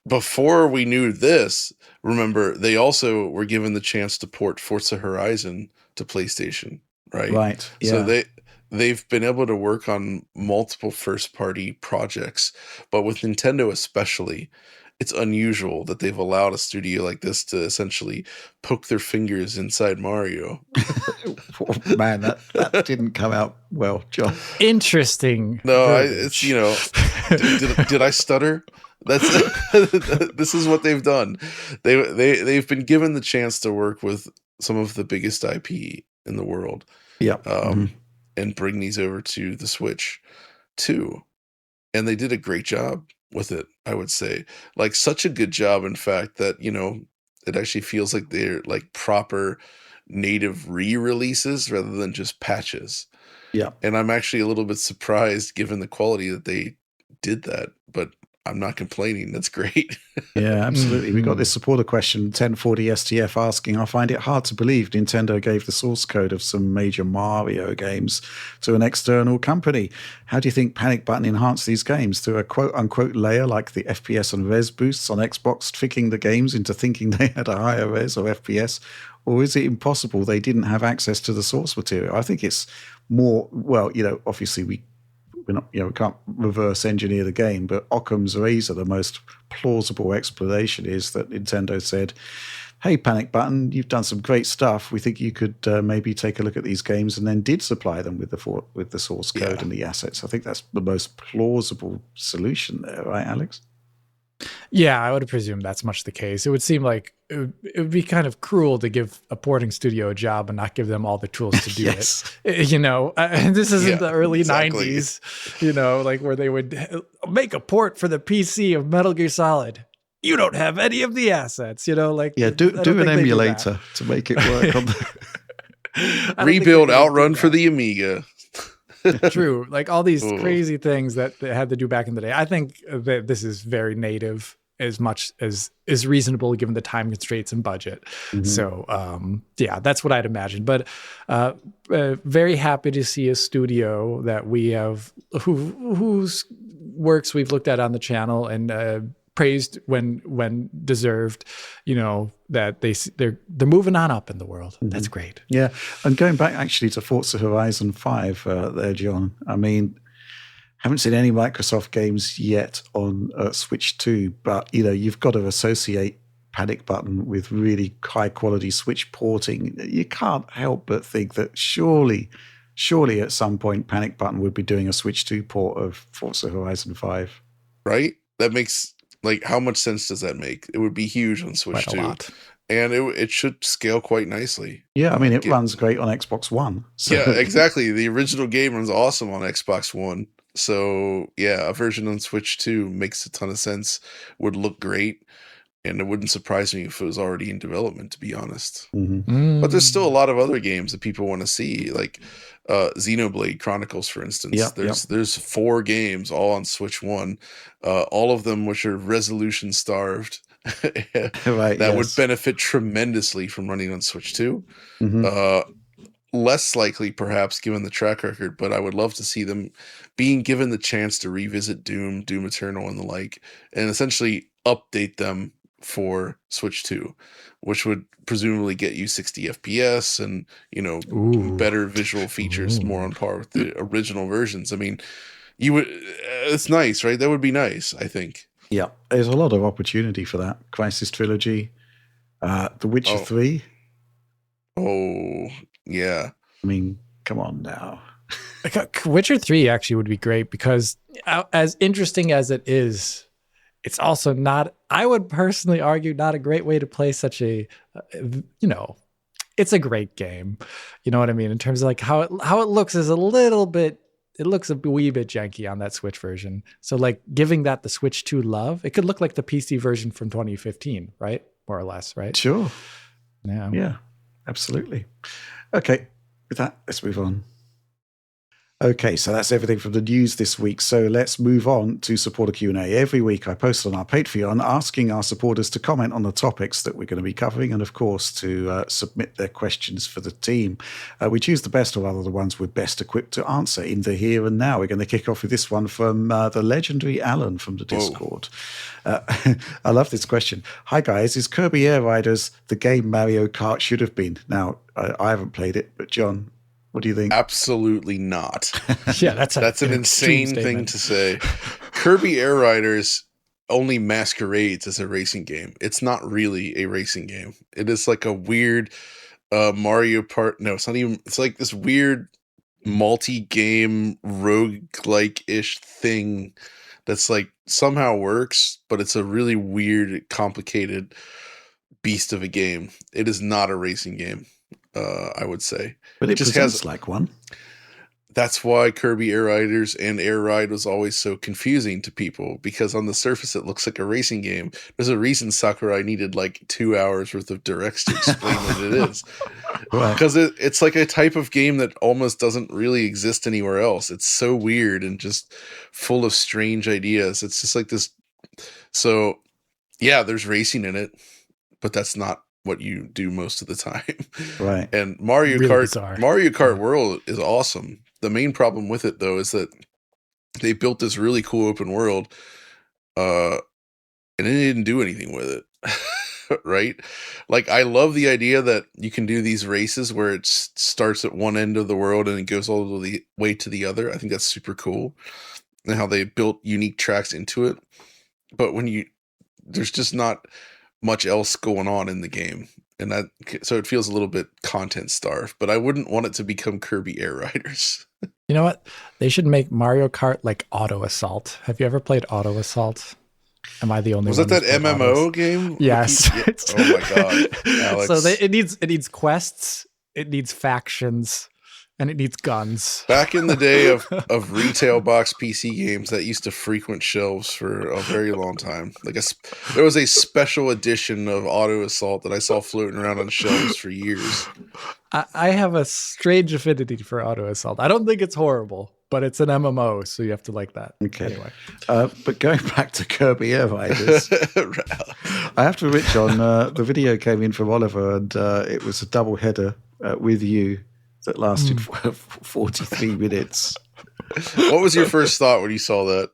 S3: before we knew this, remember, they also were given the chance to port Forza Horizon to PlayStation, right?
S1: Right. Yeah.
S3: So they've been able to work on multiple first-party projects, but with Nintendo especially, it's unusual that they've allowed a studio like this to essentially poke their fingers inside Mario.
S1: Man, that didn't come out well, John.
S2: Interesting.
S3: No, it's did I stutter? That's this is what they've done. They've been given the chance to work with some of the biggest IP in the world.
S1: Yeah.
S3: And bring these over to the Switch too. And they did a great job with it, I would say. Like, such a good job, in fact, that, it actually feels like they're like proper native re-releases rather than just patches.
S1: Yeah.
S3: And I'm actually a little bit surprised given the quality that they did that, but I'm not complaining. That's great.
S1: Yeah, absolutely. We got this supporter question, 1040 STF, asking, I find it hard to believe Nintendo gave the source code of some major Mario games to an external company. How do you think Panic Button enhanced these games? Through a quote-unquote layer like the FPS and res boosts on Xbox, tricking the games into thinking they had a higher res or FPS? Or is it impossible they didn't have access to the source material? I think it's more, well, obviously we can't reverse engineer the game, but Occam's razor, the most plausible explanation is that Nintendo said, hey, Panic Button, you've done some great stuff. We think you could maybe take a look at these games, and then did supply them with the source code and the assets. I think that's the most plausible solution there, right, Alex?
S2: Yeah, I would presume that's much the case. It would seem like it would be kind of cruel to give a porting studio a job and not give them all the tools to do
S1: Yes.
S2: it. And this isn't the early
S3: exactly.
S2: 90s, like where they would make a port for the PC of Metal Gear Solid. You don't have any of the assets, like.
S1: Yeah, do an emulator to make it work on the...
S3: Rebuild Outrun for the Amiga.
S2: True. Like all these crazy things that they had to do back in the day. I think that this is very native as much as is reasonable given the time constraints and budget. Mm-hmm. So, that's what I'd imagine. But very happy to see a studio that we have, whose works we've looked at on the channel and praised when deserved, that they're moving on up in the world. Mm-hmm. That's great.
S1: Yeah. And going back actually to Forza Horizon 5 there, John, I mean, haven't seen any Microsoft games yet on Switch 2, but, you've got to associate Panic Button with really high quality Switch porting. You can't help but think that surely at some point Panic Button would be doing a Switch 2 port of Forza Horizon 5.
S3: Right? That makes... Like, how much sense does that make? It would be huge on Switch 2. And it should scale quite nicely.
S1: Yeah, I mean, it runs great on Xbox One. So.
S3: Yeah, exactly. The original game runs awesome on Xbox One. So, yeah, a version on Switch 2 makes a ton of sense, would look great, and it wouldn't surprise me if it was already in development, to be honest. Mm-hmm. But there's still a lot of other games that people want to see, like Xenoblade Chronicles, for instance. There's 4 games all on Switch 1, all of them which are resolution starved. That would benefit tremendously from running on Switch 2. Mm-hmm. Less likely, perhaps, given the track record, but I would love to see them being given the chance to revisit Doom Eternal and the like, and essentially update them for Switch 2, which would presumably get you 60 FPS and, better visual features, more on par with the original versions. I mean, it's nice, right? That would be nice, I think.
S1: Yeah, there's a lot of opportunity for that. Crisis Trilogy, The Witcher 3.
S3: Oh, yeah.
S1: I mean, come on now.
S2: Witcher 3 actually would be great because as interesting as it is, it's also not, I would personally argue, not a great way to play such a, it's a great game. You know what I mean? In terms of like how it looks is a little bit, it looks a wee bit janky on that Switch version. So like giving that the Switch 2 love, it could look like the PC version from 2015, right? More or less, right?
S1: Sure.
S2: Yeah.
S1: Yeah, absolutely. Okay, with that, let's move on. Okay, so that's everything from the news this week. So let's move on to supporter Q&A. Every week I post on our Patreon asking our supporters to comment on the topics that we're going to be covering and, of course, to submit their questions for the team. We choose the best or rather the ones we're best equipped to answer in the here and now. We're going to kick off with this one from the legendary Alan from the Discord. I love this question. Hi, guys. Is Kirby Air Riders the game Mario Kart should have been? Now, I haven't played it, but John, what do you think?
S3: Absolutely not.
S2: Yeah, that's
S3: an insane thing to say. Kirby Air Riders only masquerades as a racing game. It's not really a racing game. It is like a weird Mario Kart. No, it's not even. It's like this weird multi-game roguelike-ish thing that's like somehow works, but it's a really weird, complicated beast of a game. It is not a racing game. I would say,
S1: but it just has like one.
S3: That's why Kirby Air Riders and Air Ride was always so confusing to people, because on the surface it looks like a racing game. There's a reason Sakurai needed like 2 hours worth of directs to explain what it is, because it's like a type of game that almost doesn't really exist anywhere else. It's so weird and just full of strange ideas. It's just like this. So yeah, there's racing in it, but that's not what you do most of the time.
S1: Right.
S3: And Mario
S2: really
S3: Kart
S2: bizarre.
S3: Mario Kart World is awesome. The main problem with it though is that they built this really cool open world and it didn't do anything with it. Right? Like, I love the idea that you can do these races where it starts at one end of the world and it goes all the way to the other. I think that's super cool. And how they built unique tracks into it. But there's just not much else going on in the game, and so it feels a little bit content starved. But I wouldn't want it to become Kirby Air Riders.
S2: You know what? They should make Mario Kart like Auto Assault. Have you ever played Auto Assault? Am I the only one?
S3: Was that MMO game?
S2: Yes.
S3: Oh my god, Alex.
S2: So it needs quests, it needs factions, and it needs guns.
S3: Back in the day of retail box PC games that used to frequent shelves for a very long time. Like there was a special edition of Auto Assault that I saw floating around on shelves for years.
S2: I have a strange affinity for Auto Assault. I don't think it's horrible, but it's an MMO, so you have to like that.
S1: Okay.
S2: Anyway.
S1: But going back to Kirby Air Riders, I have to admit, John, the video came in from Oliver, and it was a double header with you that lasted 43 minutes.
S3: What was your first thought when you saw that?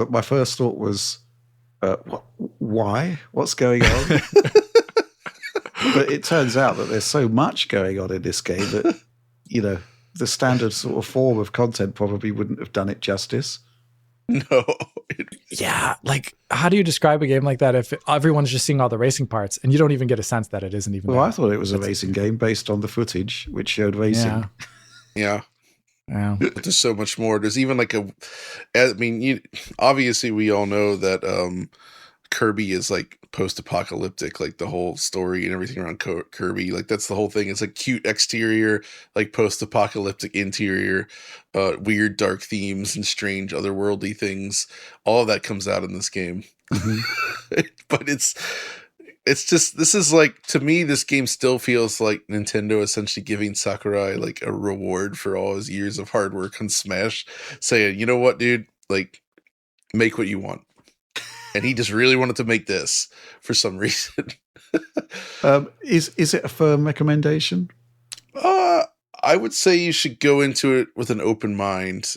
S1: My first thought was, why? What's going on? But it turns out that there's so much going on in this game that, the standard sort of form of content probably wouldn't have done it justice.
S3: No.
S2: Yeah, like, how do you describe a game like that if everyone's just seeing all the racing parts and you don't even get a sense that it isn't even?
S1: Well, I thought it was a racing game based on the footage, which showed racing.
S3: Yeah.
S2: But
S3: there's so much more. There's even like obviously we all know that Kirby is like post-apocalyptic, like the whole story and everything around Kirby, like that's the whole thing. It's like cute exterior, like post-apocalyptic interior, weird dark themes and strange otherworldly things. All of that comes out in this game. Mm-hmm. But it's just, this is like, to me, this game still feels like Nintendo essentially giving Sakurai like a reward for all his years of hard work on Smash, saying, you know what, dude, like, make what you want. And he just really wanted to make this for some reason.
S1: Is it a firm recommendation?
S3: I would say you should go into it with an open mind.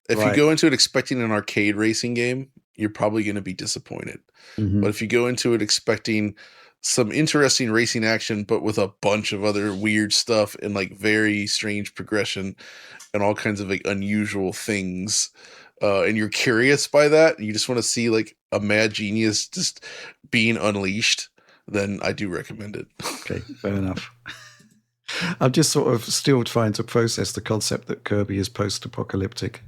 S3: If you go into it expecting an arcade racing game, you're probably going to be disappointed.
S1: Mhm.
S3: But if you go into it expecting some interesting racing action, but with a bunch of other weird stuff and like very strange progression and all kinds of like unusual things, and you're curious by that, and you just want to see like a mad genius just being unleashed, then I do recommend it.
S1: Okay, fair enough. I'm just sort of still trying to process the concept that Kirby is post-apocalyptic.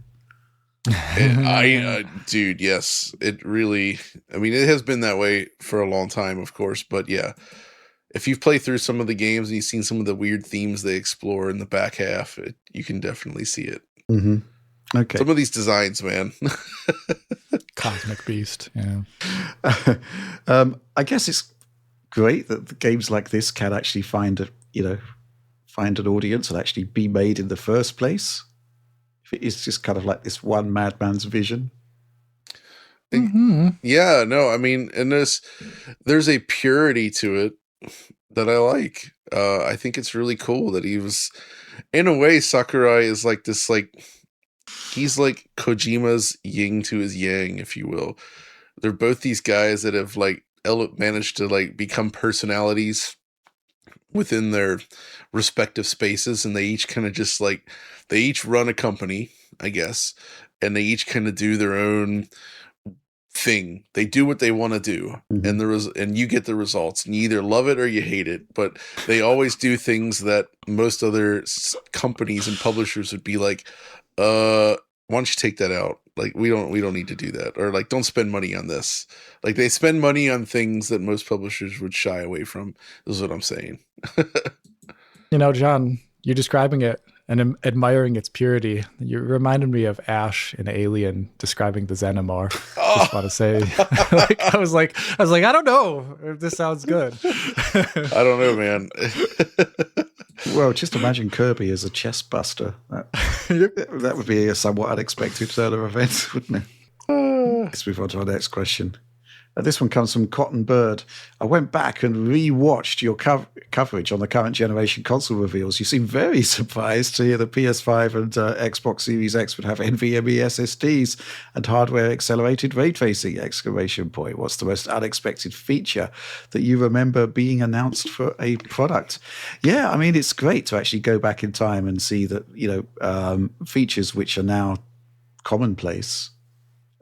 S3: Dude, yes, it really, I mean, it has been that way for a long time, of course, but yeah, if you've played through some of the games and you've seen some of the weird themes they explore in the back half, you can definitely see it.
S1: Mm-hmm. Okay.
S3: Some of these designs, man.
S2: Cosmic beast. Yeah.
S1: I guess it's great that the games like this can actually find an audience and actually be made in the first place. If it is just kind of like this one madman's vision.
S3: Yeah, no, I mean, and there's a purity to it that I like. I think it's really cool that he was, in a way, Sakurai is like this, like, he's like Kojima's yin to his yang, if you will. They're both these guys that have like managed to like become personalities within their respective spaces, and they each kind of just like, they each run a company, I guess, and they each kind of do their own thing. They do what they want to do, and you get the results, and you either love it or you hate it. But they always do things that most other companies and publishers would be like, why don't you take that out? Like, we don't need to do that, or like, don't spend money on this. Like, they spend money on things that most publishers would shy away from. This is what I'm saying.
S2: John, you're describing it and admiring its purity. You reminded me of Ash in Alien describing the Xenomorph. Just want to say, I was like, I don't know if this sounds good.
S3: I don't know, man.
S1: Well, just imagine Kirby as a chest buster. That would be a somewhat unexpected turn of events, wouldn't it? Let's move on to our next question. This one comes from Cotton Bird. I went back and re-watched your coverage on the current generation console reveals. You seem very surprised to hear the PS5 and Xbox Series X would have NVMe SSDs and hardware-accelerated ray tracing! What's the most unexpected feature that you remember being announced for a product? Yeah, I mean, it's great to actually go back in time and see that, features which are now commonplace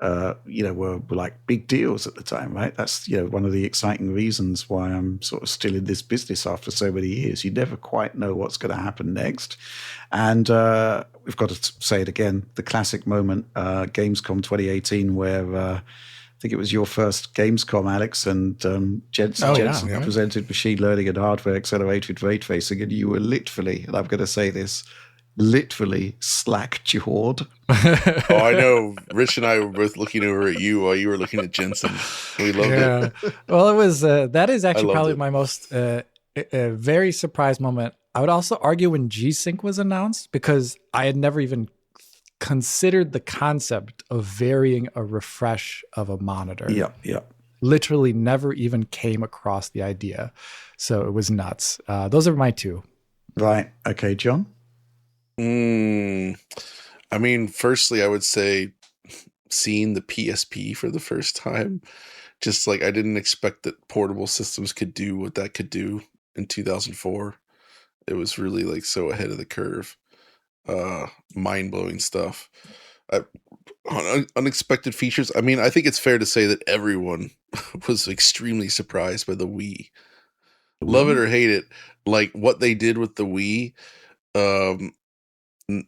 S1: were like big deals at the time, right? That's, one of the exciting reasons why I'm sort of still in this business after so many years. You never quite know what's going to happen next. And we've got to say it again, the classic moment, Gamescom 2018, where I think it was your first Gamescom, Alex, and Jensen presented machine learning and hardware accelerated ray tracing, and you were literally, and I'm going to say this, literally slack-jawed.
S3: Oh, I know. Rich and I were both looking over at you while you were looking at Jensen. We loved it.
S2: Well, it was that is actually probably my most very surprised moment. I would also argue when G-Sync was announced, because I had never even considered the concept of varying a refresh of a monitor.
S1: Yeah.
S2: Literally never even came across the idea. So it was nuts. Those are my two.
S1: Right. Okay, John?
S3: I mean, firstly, I would say seeing the PSP for the first time, just like I didn't expect that portable systems could do what that could do in 2004. It was really like so ahead of the curve. Mind-blowing stuff. Unexpected features. I mean, I think it's fair to say that everyone was extremely surprised by the Wii. Love it or hate it, like what they did with the Wii,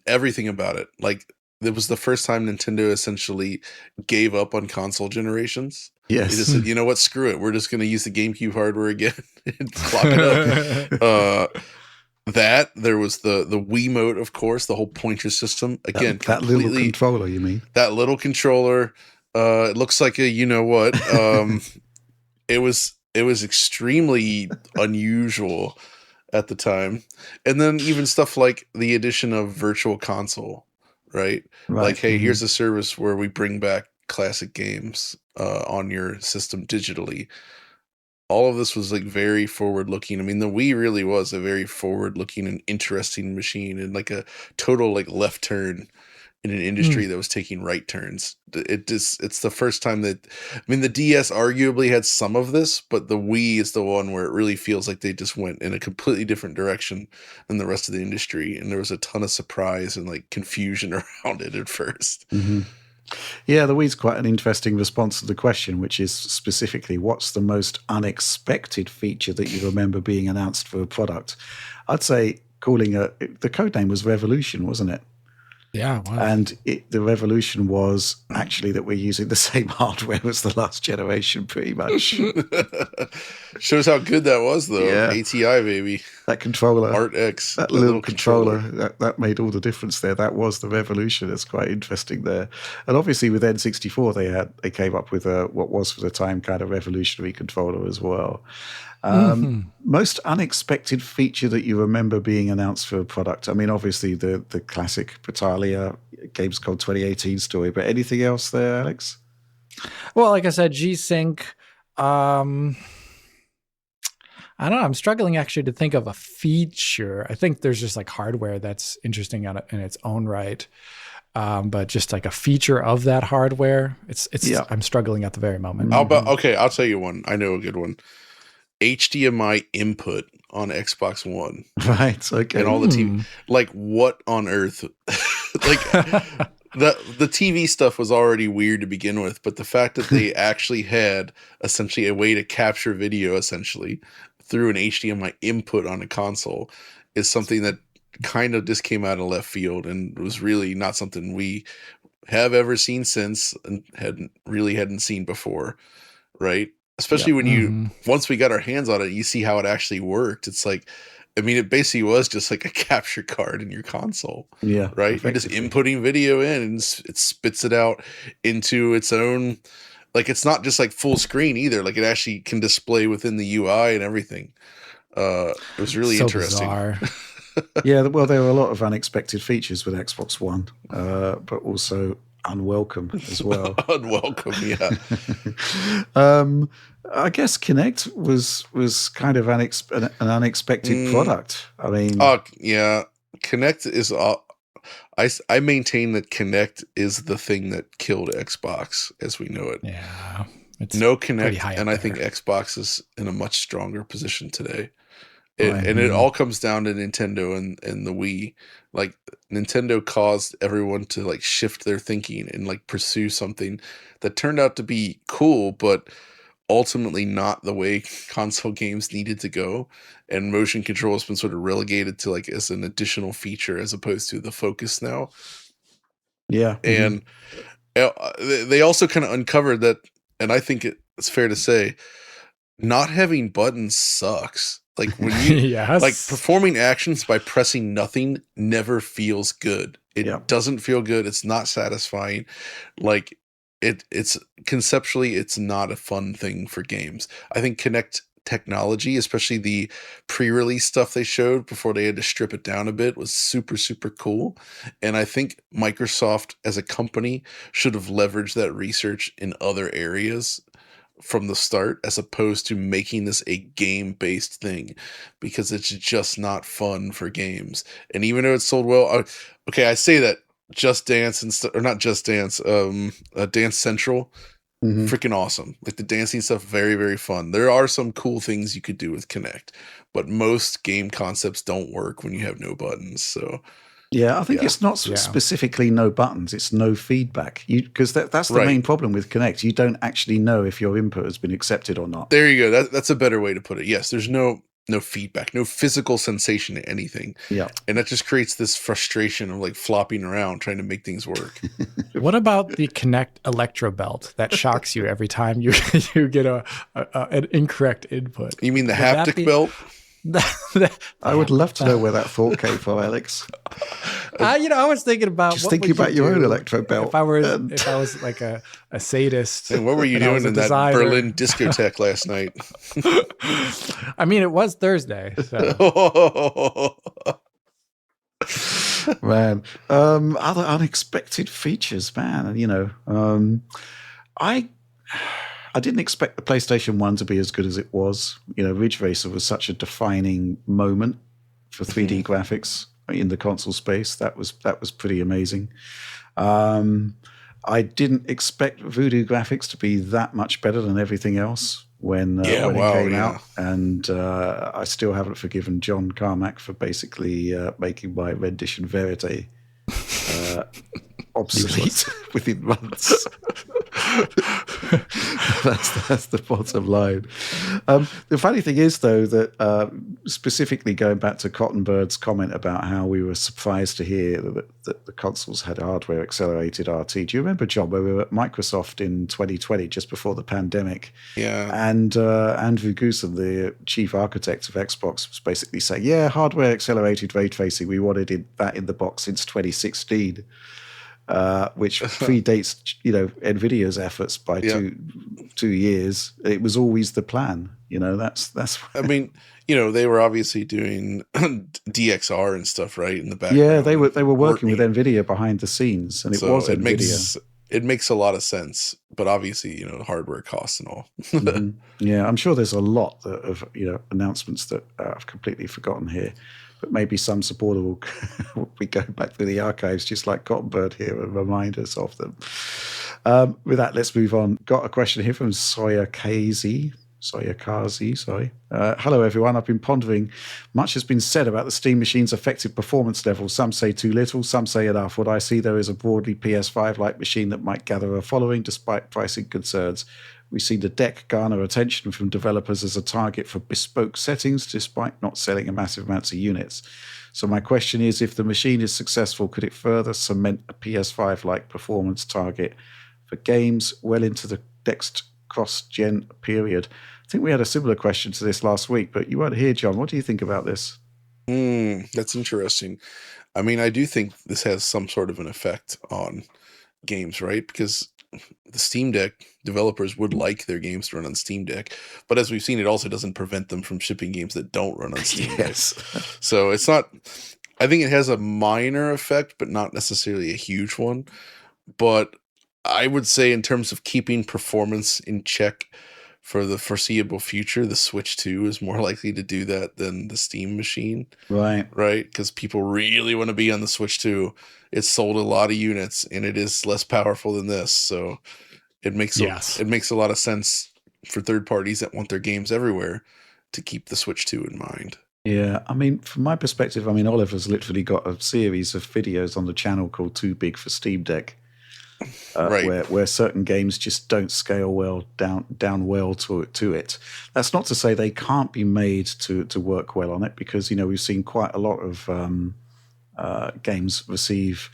S3: everything about it. Like, it was the first time Nintendo essentially gave up on console generations.
S1: Yes.
S3: They just said, you know what, screw it. We're just going to use the GameCube hardware again and clock it up. That, there was the Wiimote, of course, the whole pointer system. Again,
S1: that little controller, you mean?
S3: That little controller. It looks like a, you know what. It was extremely unusual at the time. And then even stuff like the addition of Virtual Console, right? Like, hey, here's a service where we bring back classic games on your system digitally. All of this was like very forward looking. I mean, the Wii really was a very forward looking and interesting machine, and like a total like left turn in an industry that was taking right turns. It's the first time that, I mean, the DS arguably had some of this, but the Wii is the one where it really feels like they just went in a completely different direction than the rest of the industry. And there was a ton of surprise and like confusion around it at first.
S1: Mm-hmm. Yeah, the Wii's quite an interesting response to the question, which is specifically, what's the most unexpected feature that you remember being announced for a product? I'd say the code name was Revolution, wasn't it?
S2: Yeah, it was.
S1: And the revolution was actually that we're using the same hardware as the last generation, pretty much.
S3: Shows how good that was, though.
S1: Yeah.
S3: ATI, baby.
S1: That controller.
S3: ArtX.
S1: That little controller. That made all the difference there. That was the revolution. It's quite interesting there. And obviously with N64, they came up with what was for the time kind of revolutionary controller as well. Most unexpected feature that you remember being announced for a product? I mean, obviously the classic Battaglia Gamescom 2018 story, but anything else there, Alex?
S2: Well, like I said, G-Sync. I don't know. I'm struggling actually to think of a feature. I think there's just like hardware that's interesting in its own right. But just like a feature of that hardware, I'm struggling at the very moment.
S3: I'll tell you one. I know a good one. HDMI input on Xbox One.
S1: Right. Okay.
S3: And all the TV. Like, what on earth? Like, the TV stuff was already weird to begin with, but the fact that they actually had essentially a way to capture video essentially through an HDMI input on a console is something that kind of just came out of left field and was really not something we have ever seen since and hadn't seen before, right? Especially when once we got our hands on it, you see how it actually worked. It's like, I mean, it basically was just like a capture card in your console.
S1: Yeah.
S3: Right? You're just inputting video in and it spits it out into its own, like, it's not just like full screen either. Like, it actually can display within the UI and everything. It was really interesting.
S2: Bizarre.
S1: Yeah, well, there were a lot of unexpected features with Xbox One, but also unwelcome as well.
S3: Unwelcome, yeah.
S1: I guess Kinect was kind of an unexpected product. I mean,
S3: yeah, Kinect is. I maintain that Kinect is the thing that killed Xbox as we know it.
S2: Yeah,
S3: no Kinect, and I think Xbox is in a much stronger position today. And it all comes down to Nintendo and the Wii. Like, Nintendo caused everyone to like shift their thinking and like pursue something that turned out to be cool, but ultimately not the way console games needed to go. And motion control has been sort of relegated to like as an additional feature as opposed to the focus now.
S1: Yeah.
S3: And they also kind of uncovered that, and I think it's fair to say, not having buttons sucks. Like, when you like performing actions by pressing nothing never feels good. It doesn't feel good. It's not satisfying. Like, it's conceptually, it's not a fun thing for games. I think Kinect technology, especially the pre-release stuff they showed before they had to strip it down a bit, was super, super cool. And I think Microsoft as a company should have leveraged that research in other areas from the start, as opposed to making this a game-based thing, because it's just not fun for games. And even though it sold well, I say that Just Dance or not Just Dance, Dance Central, freaking awesome. Like, the dancing stuff, very, very fun. There are some cool things you could do with Kinect, but most game concepts don't work when you have no buttons. So
S1: yeah, I think it's not specifically no buttons, it's no feedback. Because that's the main problem with Kinect. You don't actually know if your input has been accepted or not.
S3: There you go. That's a better way to put it. Yes, there's no feedback, no physical sensation to anything. Yeah. And that just creates this frustration of like flopping around trying to make things work.
S2: What about the Kinect Electro Belt that shocks you every time you get an incorrect input?
S3: You mean the haptic belt?
S1: I would love to know where that thought came from, Alex.
S2: I was thinking about
S1: just thinking about your own electro belt.
S2: If I was like a sadist.
S3: And what were you doing in that Berlin discotheque last night?
S2: I mean, it was Thursday. So.
S1: Man, other unexpected features, man. I didn't expect the PlayStation 1 to be as good as it was. Ridge Racer was such a defining moment for 3D graphics in the console space. That was pretty amazing. I didn't expect Voodoo graphics to be that much better than everything else when it came out. And I still haven't forgiven John Carmack for basically making my rendition Verite obsolete within months. That's the bottom line. The funny thing is, though, that specifically going back to Cottonbird's comment about how we were surprised to hear that the consoles had hardware accelerated RT. Do you remember, John, where we were at Microsoft in 2020, just before the pandemic?
S3: Yeah.
S1: And Andrew Goosen, the chief architect of Xbox, was basically saying, yeah, hardware accelerated ray tracing. We wanted that in the box since 2016. Which predates, Nvidia's efforts by 2 years. It was always the plan. That's.
S3: I mean, they were obviously doing DXR and stuff, right, in the background.
S1: Yeah, they were working with Nvidia behind the scenes, and it was Nvidia.
S3: It makes a lot of sense, but obviously, hardware costs and all.
S1: Mm-hmm. Yeah, I'm sure there's a lot of announcements that I've completely forgotten here. But maybe some supporter will be going back through the archives, just like Cottonbird here, and remind us of them. With that, let's move on. Got a question here from Soyakazi, sorry. Hello, everyone. I've been pondering. Much has been said about the Steam machine's effective performance level. Some say too little, some say enough. What I see, though, is a broadly PS5-like machine that might gather a following despite pricing concerns. We see the deck garner attention from developers as a target for bespoke settings, despite not selling a massive amounts of units. So my question is, if the machine is successful, could it further cement a PS5-like performance target for games well into the next cross-gen period? I think we had a similar question to this last week, but you weren't here, John. What do you think about this?
S3: That's interesting. I mean, I do think this has some sort of an effect on games, right? Because the Steam Deck developers would like their games to run on Steam Deck, but as we've seen, it also doesn't prevent them from shipping games that don't run on Steam Deck. So it's not. I think it has a minor effect, but not necessarily a huge one. But I would say, in terms of keeping performance in check for the foreseeable future, the Switch 2 is more likely to do that than the Steam machine.
S1: Right.
S3: Because people really want to be on the Switch 2. It's sold a lot of units, and it is less powerful than this. So it makes a lot of sense for third parties that want their games everywhere to keep the Switch 2 in mind.
S1: Yeah, I mean, from my perspective, Oliver's literally got a series of videos on the channel called Too Big for Steam Deck. Where certain games just don't scale well down well to it. That's not to say they can't be made to work well on it, because we've seen quite a lot of games receive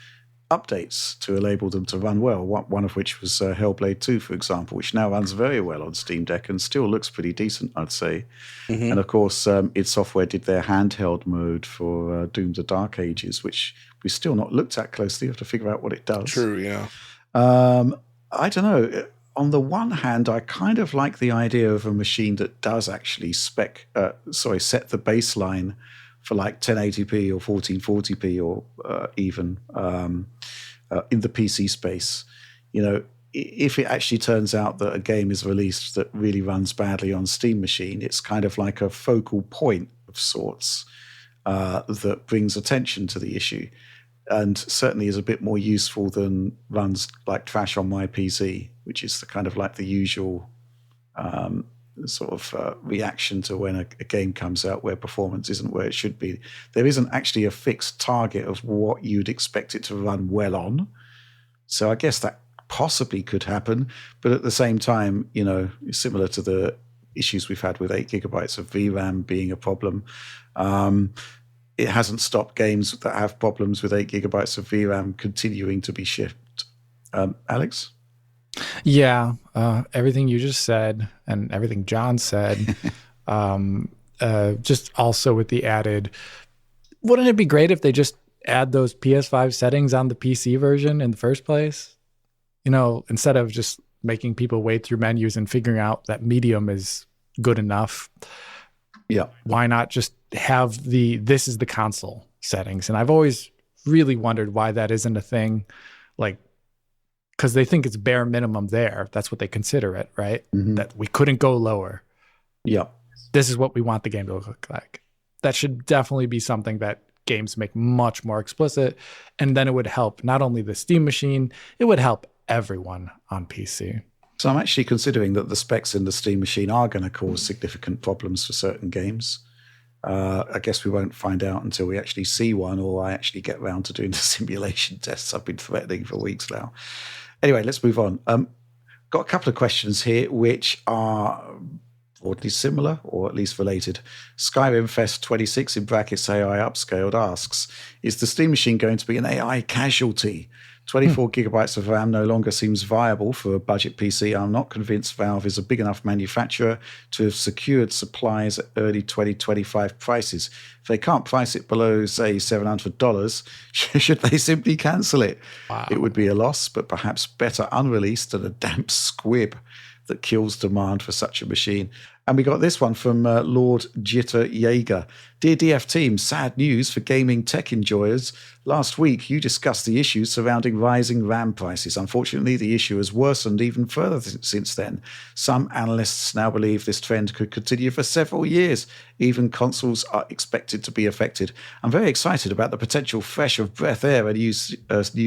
S1: updates to enable them to run well. One of which was Hellblade 2, for example, which now runs very well on Steam Deck and still looks pretty decent, I'd say. Mm-hmm. And of course, id Software did their handheld mode for Doom: The Dark Ages, which we've still not looked at closely. We have to figure out what it does.
S3: True, yeah.
S1: I don't know. On the one hand, I kind of like the idea of a machine that does actually set the baseline for like 1080p or 1440p or even in the PC space. If it actually turns out that a game is released that really runs badly on Steam machine, it's kind of like a focal point of sorts that brings attention to the issue. And certainly is a bit more useful than runs like trash on my PC, which is the kind of like the usual reaction to when a game comes out where performance isn't where it should be. There isn't actually a fixed target of what you'd expect it to run well on. So I guess that possibly could happen. But at the same time, similar to the issues we've had with 8 gigabytes of VRAM being a problem, it hasn't stopped games that have problems with 8 gigabytes of VRAM continuing to be shipped. Alex?
S2: Yeah, everything you just said and everything John said, just also with the added, wouldn't it be great if they just add those PS5 settings on the PC version in the first place? Instead of just making people wade through menus and figuring out that medium is good enough.
S1: Yeah.
S2: Why not just have this is the console settings? And I've always really wondered why that isn't a thing, because they think it's bare minimum there. That's what they consider it, right? Mm-hmm. That we couldn't go lower.
S1: Yeah.
S2: This is what we want the game to look like. That should definitely be something that games make much more explicit. And then it would help not only the Steam machine, it would help everyone on PC.
S1: So I'm actually considering that the specs in the Steam machine are going to cause significant problems for certain games. I guess we won't find out until we actually see one, or I actually get around to doing the simulation tests I've been threatening for weeks now. Anyway, let's move on. Got a couple of questions here which are broadly similar, or at least related. Skyrim Fest 26 in brackets AI Upscaled asks, is the Steam machine going to be an AI casualty? 24 gigabytes of RAM no longer seems viable for a budget PC. I'm not convinced Valve is a big enough manufacturer to have secured supplies at early 2025 prices. If they can't price it below, say, $700, should they simply cancel it?
S2: Wow.
S1: It would be a loss, but perhaps better unreleased than a damp squib that kills demand for such a machine. And we got this one from Lord Jitter Jaeger. Dear DF team, sad news for gaming tech enjoyers. Last week, you discussed the issues surrounding rising RAM prices. Unfortunately, the issue has worsened even further since then. Some analysts now believe this trend could continue for several years. Even consoles are expected to be affected. I'm very excited about the potential fresh of breath air a new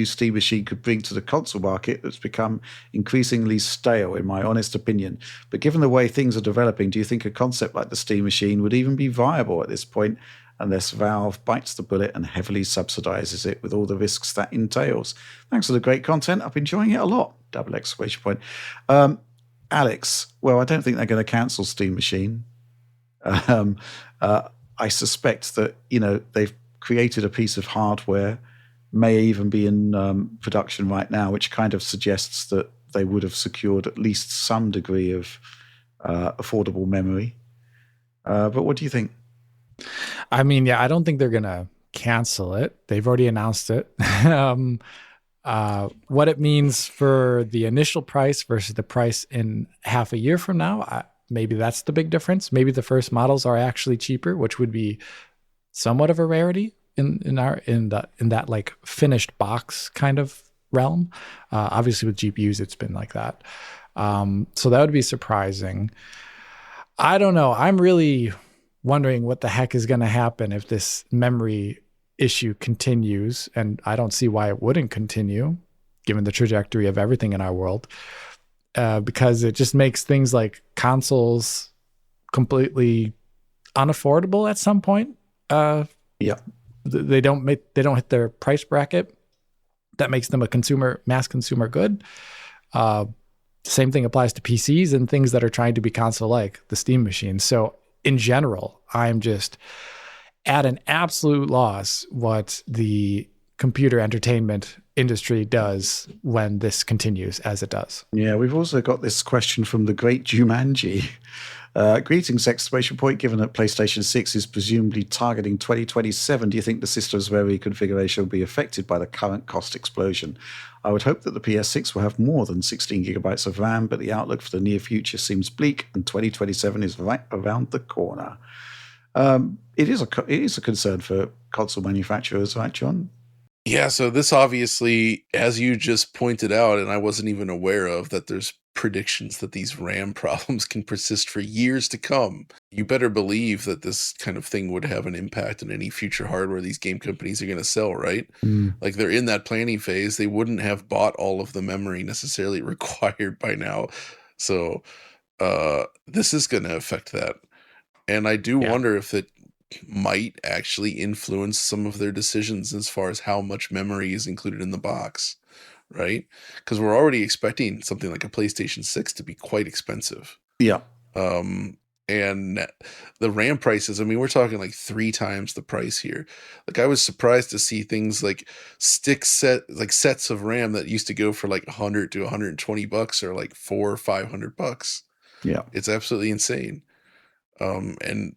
S1: Steam machine could bring to the console market that's become increasingly stale, in my honest opinion. But given the way things are developing, do you think a concept like the Steam machine would even be viable at this point, unless Valve bites the bullet and heavily subsidizes it with all the risks that entails? Thanks for the great content. I've been enjoying it a lot. ! Alex, well, I don't think they're going to cancel Steam Machine. I suspect that, they've created a piece of hardware, may even be in production right now, which kind of suggests that they would have secured at least some degree of affordable memory. But what do you think?
S2: I mean, yeah, I don't think they're going to cancel it. They've already announced it. What it means for the initial price versus the price in half a year from now, maybe that's the big difference. Maybe the first models are actually cheaper, which would be somewhat of a rarity in that like finished box kind of realm. Obviously, with GPUs, it's been like that. So that would be surprising. I don't know. I'm really wondering what the heck is going to happen if this memory issue continues, and I don't see why it wouldn't continue, given the trajectory of everything in our world, because it just makes things like consoles completely unaffordable at some point. They don't hit their price bracket. That makes them a mass consumer good. Same thing applies to PCs and things that are trying to be console-like, the Steam machine. So in general, I'm just at an absolute loss what the computer entertainment industry does when this continues as it does.
S1: Yeah, we've also got this question from the great Jumanji. Greetings, ! Given that PlayStation 6 is presumably targeting 2027, do you think the system's memory configuration will be affected by the current cost explosion? I would hope that the PS6 will have more than 16 gigabytes of RAM, but the outlook for the near future seems bleak, and 2027 is right around the corner. It is a concern for console manufacturers, right, John?
S3: Yeah, so this obviously, as you just pointed out, and I wasn't even aware of, that there's predictions that these RAM problems can persist for years to come. You better believe that this kind of thing would have an impact on any future hardware these game companies are going to sell, right? Like, they're in that planning phase. They wouldn't have bought all of the memory necessarily required by now. So this is going to affect that. And I do wonder if it might actually influence some of their decisions as far as how much memory is included in the box, right? Because we're already expecting something like a PlayStation 6 to be quite expensive.
S1: Yeah.
S3: And the RAM prices, I mean, we're talking like 3 times the price here. Like, I was surprised to see things like sets of RAM that used to go for like $100 to $120 or like $400 or $500.
S1: Yeah.
S3: It's absolutely insane. And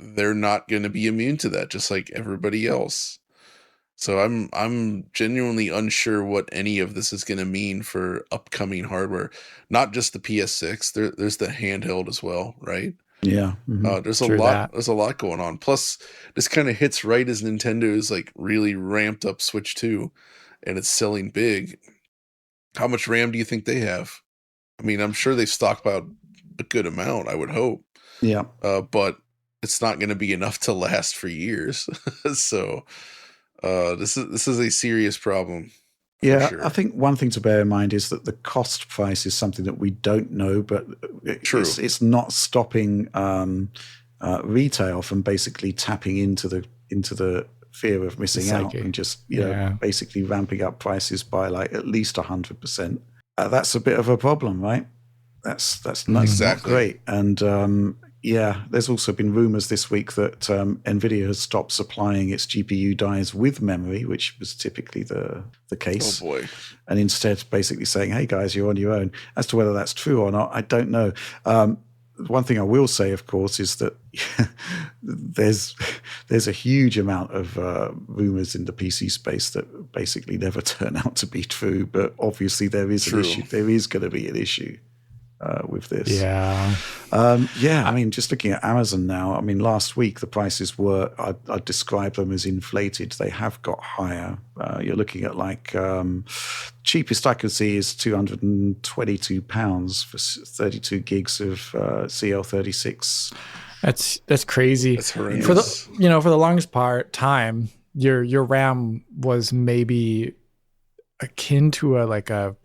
S3: they're not going to be immune to that, just like everybody else. So I'm genuinely unsure what any of this is going to mean for upcoming hardware. Not just the PS6. There's the handheld as well, right?
S1: Yeah. Mm-hmm.
S3: There's a lot going on. Plus, this kind of hits right as Nintendo is like really ramped up Switch 2, and it's selling big. How much RAM do you think they have? I mean, I'm sure they've stockpiled a good amount, I would hope.
S1: Yeah.
S3: But it's not going to be enough to last for years. So this is a serious problem.
S1: Yeah,
S3: sure.
S1: I think one thing to bear in mind is that the cost price is something that we don't know, but it's not stopping retail from basically tapping into the fear of missing out and just basically ramping up prices by like at least 100%. That's a bit of a problem, right? That's not great. And there's also been rumors this week that Nvidia has stopped supplying its GPU dies with memory, which was typically the case.
S3: Oh boy.
S1: And instead basically saying, hey guys, you're on your own. As to whether that's true or not, I don't know. One thing I will say, of course, is that there's a huge amount of rumors in the PC space that basically never turn out to be true. But obviously there is an issue. There is going to be an issue with this.
S2: Yeah.
S1: I mean, just looking at Amazon now, I mean, last week the prices were, I'd describe them as inflated. They have got higher. You're looking at like, cheapest I could see is £222 for 32 gigs of CL36.
S2: That's crazy.
S3: That's horrendous.
S2: For the longest time, your RAM was maybe akin to a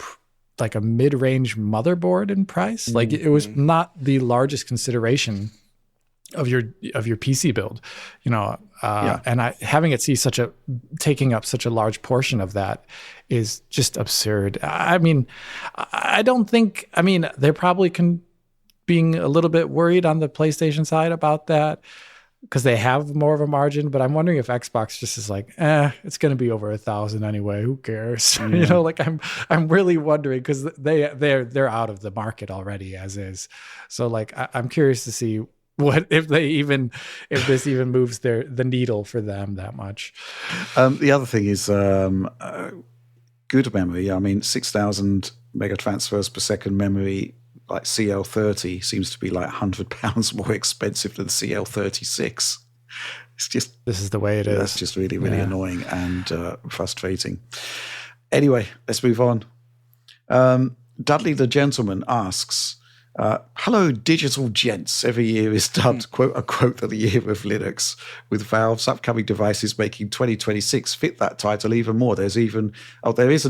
S2: mid-range motherboard in price. Like it was not the largest consideration of your PC build, and having it taking up such a large portion of that is just absurd. I mean, they're probably being a little bit worried on the PlayStation side about that, because they have more of a margin, but I'm wondering if Xbox just is like, it's going to be over 1,000 anyway. Who cares?
S1: Yeah.
S2: I'm really wondering, because they're out of the market already as is. So like, I'm curious to see what if this even moves the needle for them that much.
S1: The other thing is good memory. I mean, 6,000 mega transfers per second memory. Like CL30 seems to be like £100 more expensive than CL36. It's just,
S2: this is the way it is.
S1: That's just really, really annoying and frustrating. Anyway, let's move on. Dudley the Gentleman asks, hello, digital gents. Every year is dubbed, quote unquote, the year of Linux, with Valve's upcoming devices making 2026 fit that title even more. There is an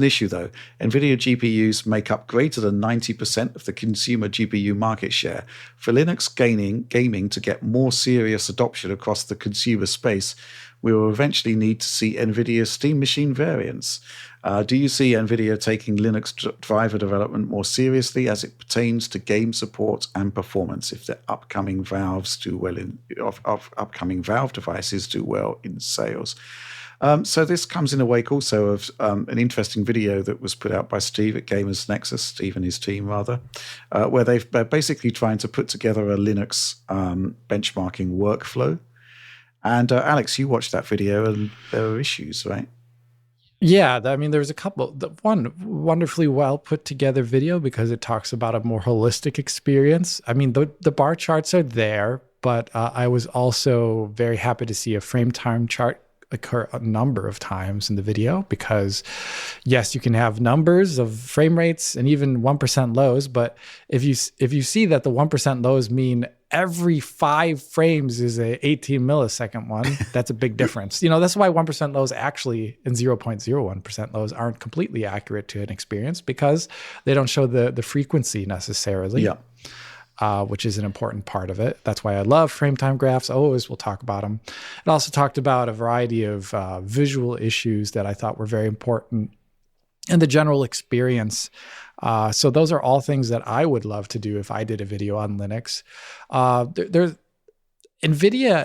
S1: issue though. Nvidia GPUs make up greater than 90% of the consumer GPU market share. For Linux gaming to get more serious adoption across the consumer space, we will eventually need to see Nvidia Steam Machine variants. Do you see Nvidia taking Linux driver development more seriously as it pertains to game support and performance if the upcoming Valve devices do well in sales? So this comes in the wake also of an interesting video that was put out by Steve at Gamers Nexus, Steve and his team rather, where they're basically trying to put together a Linux benchmarking workflow. And Alex, you watched that video and there were issues, right?
S2: Yeah, I mean, there's a couple. One wonderfully well put together video because it talks about a more holistic experience. I mean, the bar charts are there, but I was also very happy to see a frame time chart occur a number of times in the video, because yes, you can have numbers of frame rates and even 1% lows, but if you see that the 1% lows mean every 5 frames is a 18 millisecond one, that's a big difference. That's why 1% lows actually and 0.01% lows aren't completely accurate to an experience, because they don't show the frequency necessarily.
S1: Yeah.
S2: Which is an important part of it. That's why I love frame time graphs. Always we'll talk about them. It also talked about a variety of visual issues that I thought were very important in the general experience. So those are all things that I would love to do if I did a video on Linux. Nvidia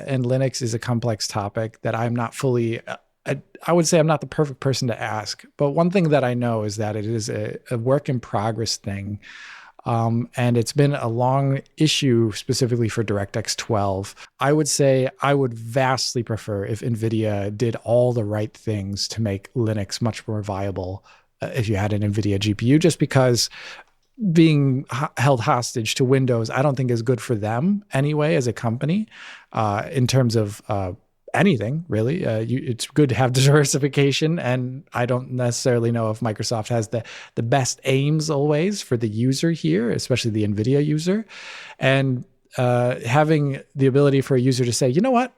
S2: and Linux is a complex topic that I'm not fully... I would say I'm not the perfect person to ask. But one thing that I know is that it is a work in progress thing. And it's been a long issue specifically for DirectX 12. I would say I would vastly prefer if NVIDIA did all the right things to make Linux much more viable if you had an NVIDIA GPU, just because being held hostage to Windows, I don't think is good for them anyway as a company in terms of anything really. It's good to have diversification, and I don't necessarily know if Microsoft has the best aims always for the user here, especially the NVIDIA user. And having the ability for a user to say, you know what,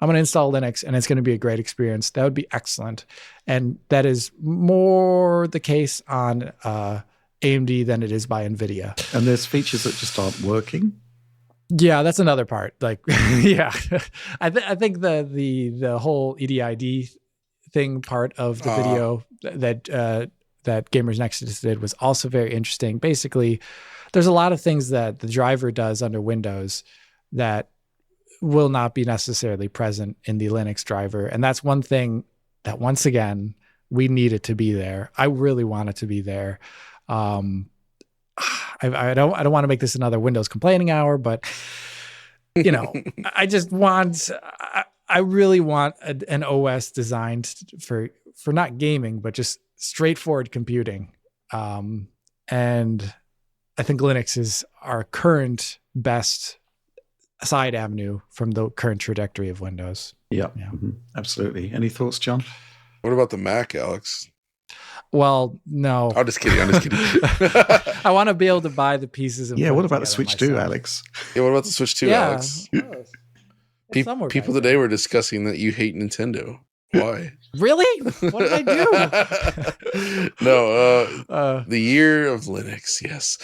S2: I'm going to install Linux and it's going to be a great experience. That would be excellent. And that is more the case on AMD than it is by Nvidia.
S1: And there's features that just aren't working.
S2: Yeah, that's another part. Like, yeah, I think the whole EDID thing part of the video that Gamers Nexus did was also very interesting. Basically, there's a lot of things that the driver does under Windows that will not be necessarily present in the Linux driver. And that's one thing that, once again, we need it to be there. I really want it to be there. I don't want to make this another Windows complaining hour, but I just want, I really want an OS designed for not gaming, but just straightforward computing. And I think Linux is our current best side avenue from the current trajectory of Windows.
S1: Yeah. Mm-hmm. Absolutely. Any thoughts, John?
S3: What about the Mac, Alex?
S2: Well, no.
S3: I'm just kidding.
S2: I want to be able to buy the pieces. And
S1: what about the Switch 2, Alex?
S3: Yeah, what about the Switch 2, Alex? People today were discussing that you hate Nintendo. Why?
S2: Really? What did I
S3: do? No, the year of Linux, yes.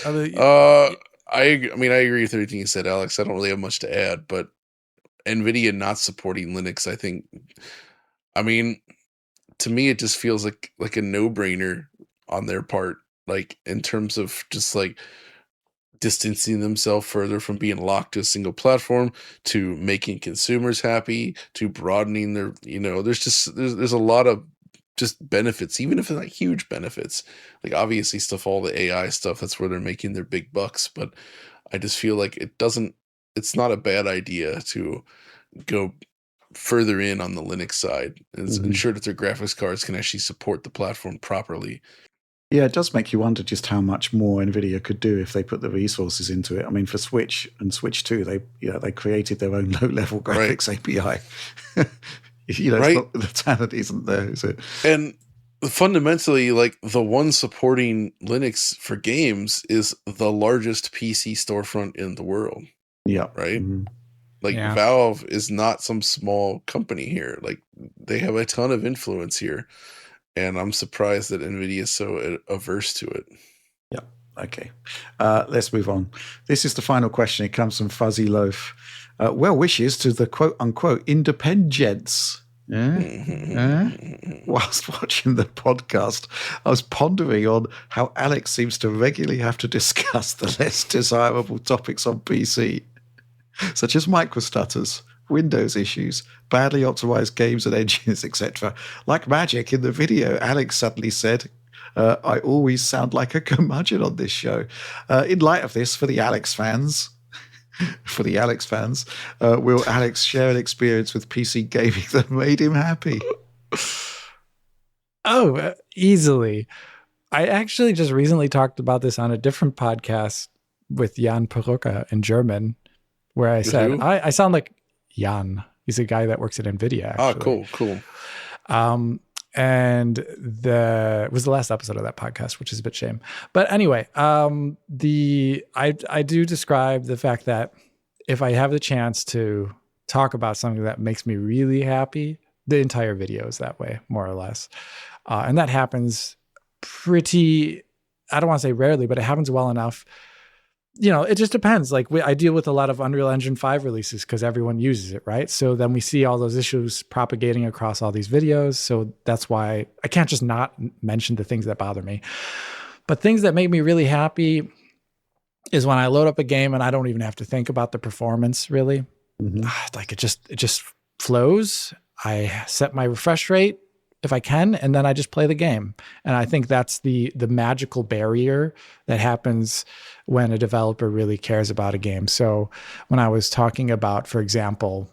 S3: I agree with everything you said, Alex. I don't really have much to add, but Nvidia not supporting Linux, I think, to me, it just feels like a no-brainer on their part, like in terms of just like distancing themselves further from being locked to a single platform, to making consumers happy, to broadening their, there's a lot of just benefits, even if it's not huge benefits. Like obviously all the AI stuff, that's where they're making their big bucks. But I just feel like it's not a bad idea to go further in on the Linux side and ensure that their graphics cards can actually support the platform properly.
S1: Yeah, it does make you wonder just how much more Nvidia could do if they put the resources into it. I mean, for Switch and Switch 2, they created their own low-level graphics API. The talent isn't there, is it?
S3: And fundamentally, like the one supporting Linux for games is the largest PC storefront in the world.
S1: Yeah.
S3: Right? Mm-hmm. Valve is not some small company here. Like they have a ton of influence here. And I'm surprised that Nvidia is so averse to it.
S1: Yeah. Okay. Let's move on. This is the final question. It comes from Fuzzy Loaf. Well wishes to the quote-unquote independents. Whilst watching the podcast, I was pondering on how Alex seems to regularly have to discuss the less desirable topics on PC, such as microstutters, Windows issues, badly optimized games and engines, etc. Like magic, in the video, Alex suddenly said, I always sound like a curmudgeon on this show. In light of this, for the Alex fans, will Alex share an experience with PC gaming that made him happy?
S2: Oh, easily. I actually just recently talked about this on a different podcast with Jan Perucka in German, where I said, I sound like Jan. He's a guy that works at Nvidia, actually.
S3: Oh, cool.
S2: And it was the last episode of that podcast, which is a bit shame. But anyway, I do describe the fact that if I have the chance to talk about something that makes me really happy, the entire video is that way, more or less. And that happens pretty, I don't want to say rarely, but it happens well enough. It just depends. Like I deal with a lot of Unreal Engine 5 releases because everyone uses it, right? So then we see all those issues propagating across all these videos. So that's why I can't just not mention the things that bother me. But things that make me really happy is when I load up a game and I don't even have to think about the performance, really. Mm-hmm. Like it just flows. I set my refresh rate if I can, and then I just play the game. And I think that's the magical barrier that happens when a developer really cares about a game. So when I was talking about, for example,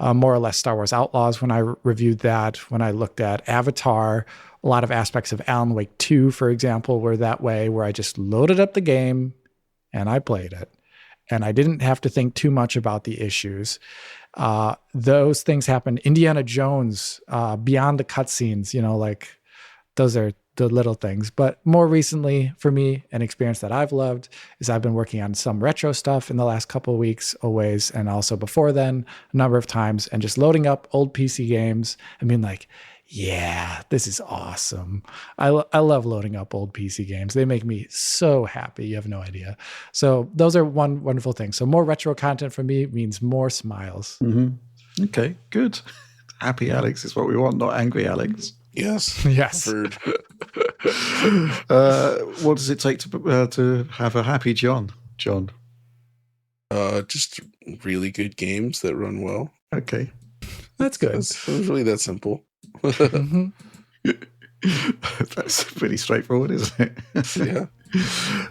S2: more or less Star Wars Outlaws, when I reviewed that, when I looked at Avatar, a lot of aspects of Alan Wake 2, for example, were that way, where I just loaded up the game and I played it. And I didn't have to think too much about the issues. Those things happen. Indiana Jones, beyond the cutscenes, like those are the little things. But more recently, for me, an experience that I've loved is I've been working on some retro stuff in the last couple of weeks, always, and also before then, a number of times, and just loading up old PC games and being like, yeah, this is awesome. I love loading up old PC games. They make me so happy. You have no idea. So those are one wonderful thing. So more retro content for me means more smiles.
S1: Mm-hmm. Okay, good. Happy Alex is what we want, not angry Alex.
S3: Yes.
S2: Yes.
S1: What does it take to have a happy John? John?
S3: Just really good games that run well.
S1: Okay.
S2: That's good.
S3: It's really that simple.
S2: Mm-hmm.
S1: That's pretty straightforward, isn't it?
S3: Yeah.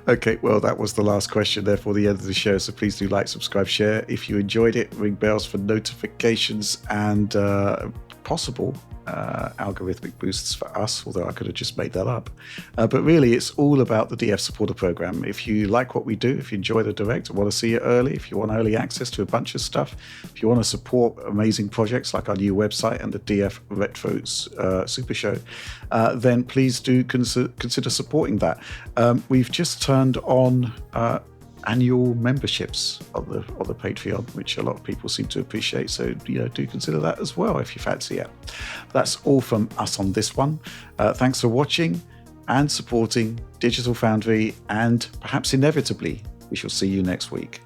S1: Okay, well, that was the last question, therefore the end of the show. So please do like, subscribe, share. If you enjoyed it, ring bells for notifications and possible algorithmic boosts for us, although I could have just made that up. But really, it's all about the DF Supporter Program. If you like what we do, if you enjoy the Direct, want to see it early, if you want early access to a bunch of stuff, if you want to support amazing projects like our new website and the DF Retro Super Show, then please do consider supporting that. We've just turned on annual memberships on the Patreon, which a lot of people seem to appreciate. So do consider that as well if you fancy it. That's all from us on this one. Thanks for watching and supporting Digital Foundry, and perhaps inevitably we shall see you next week.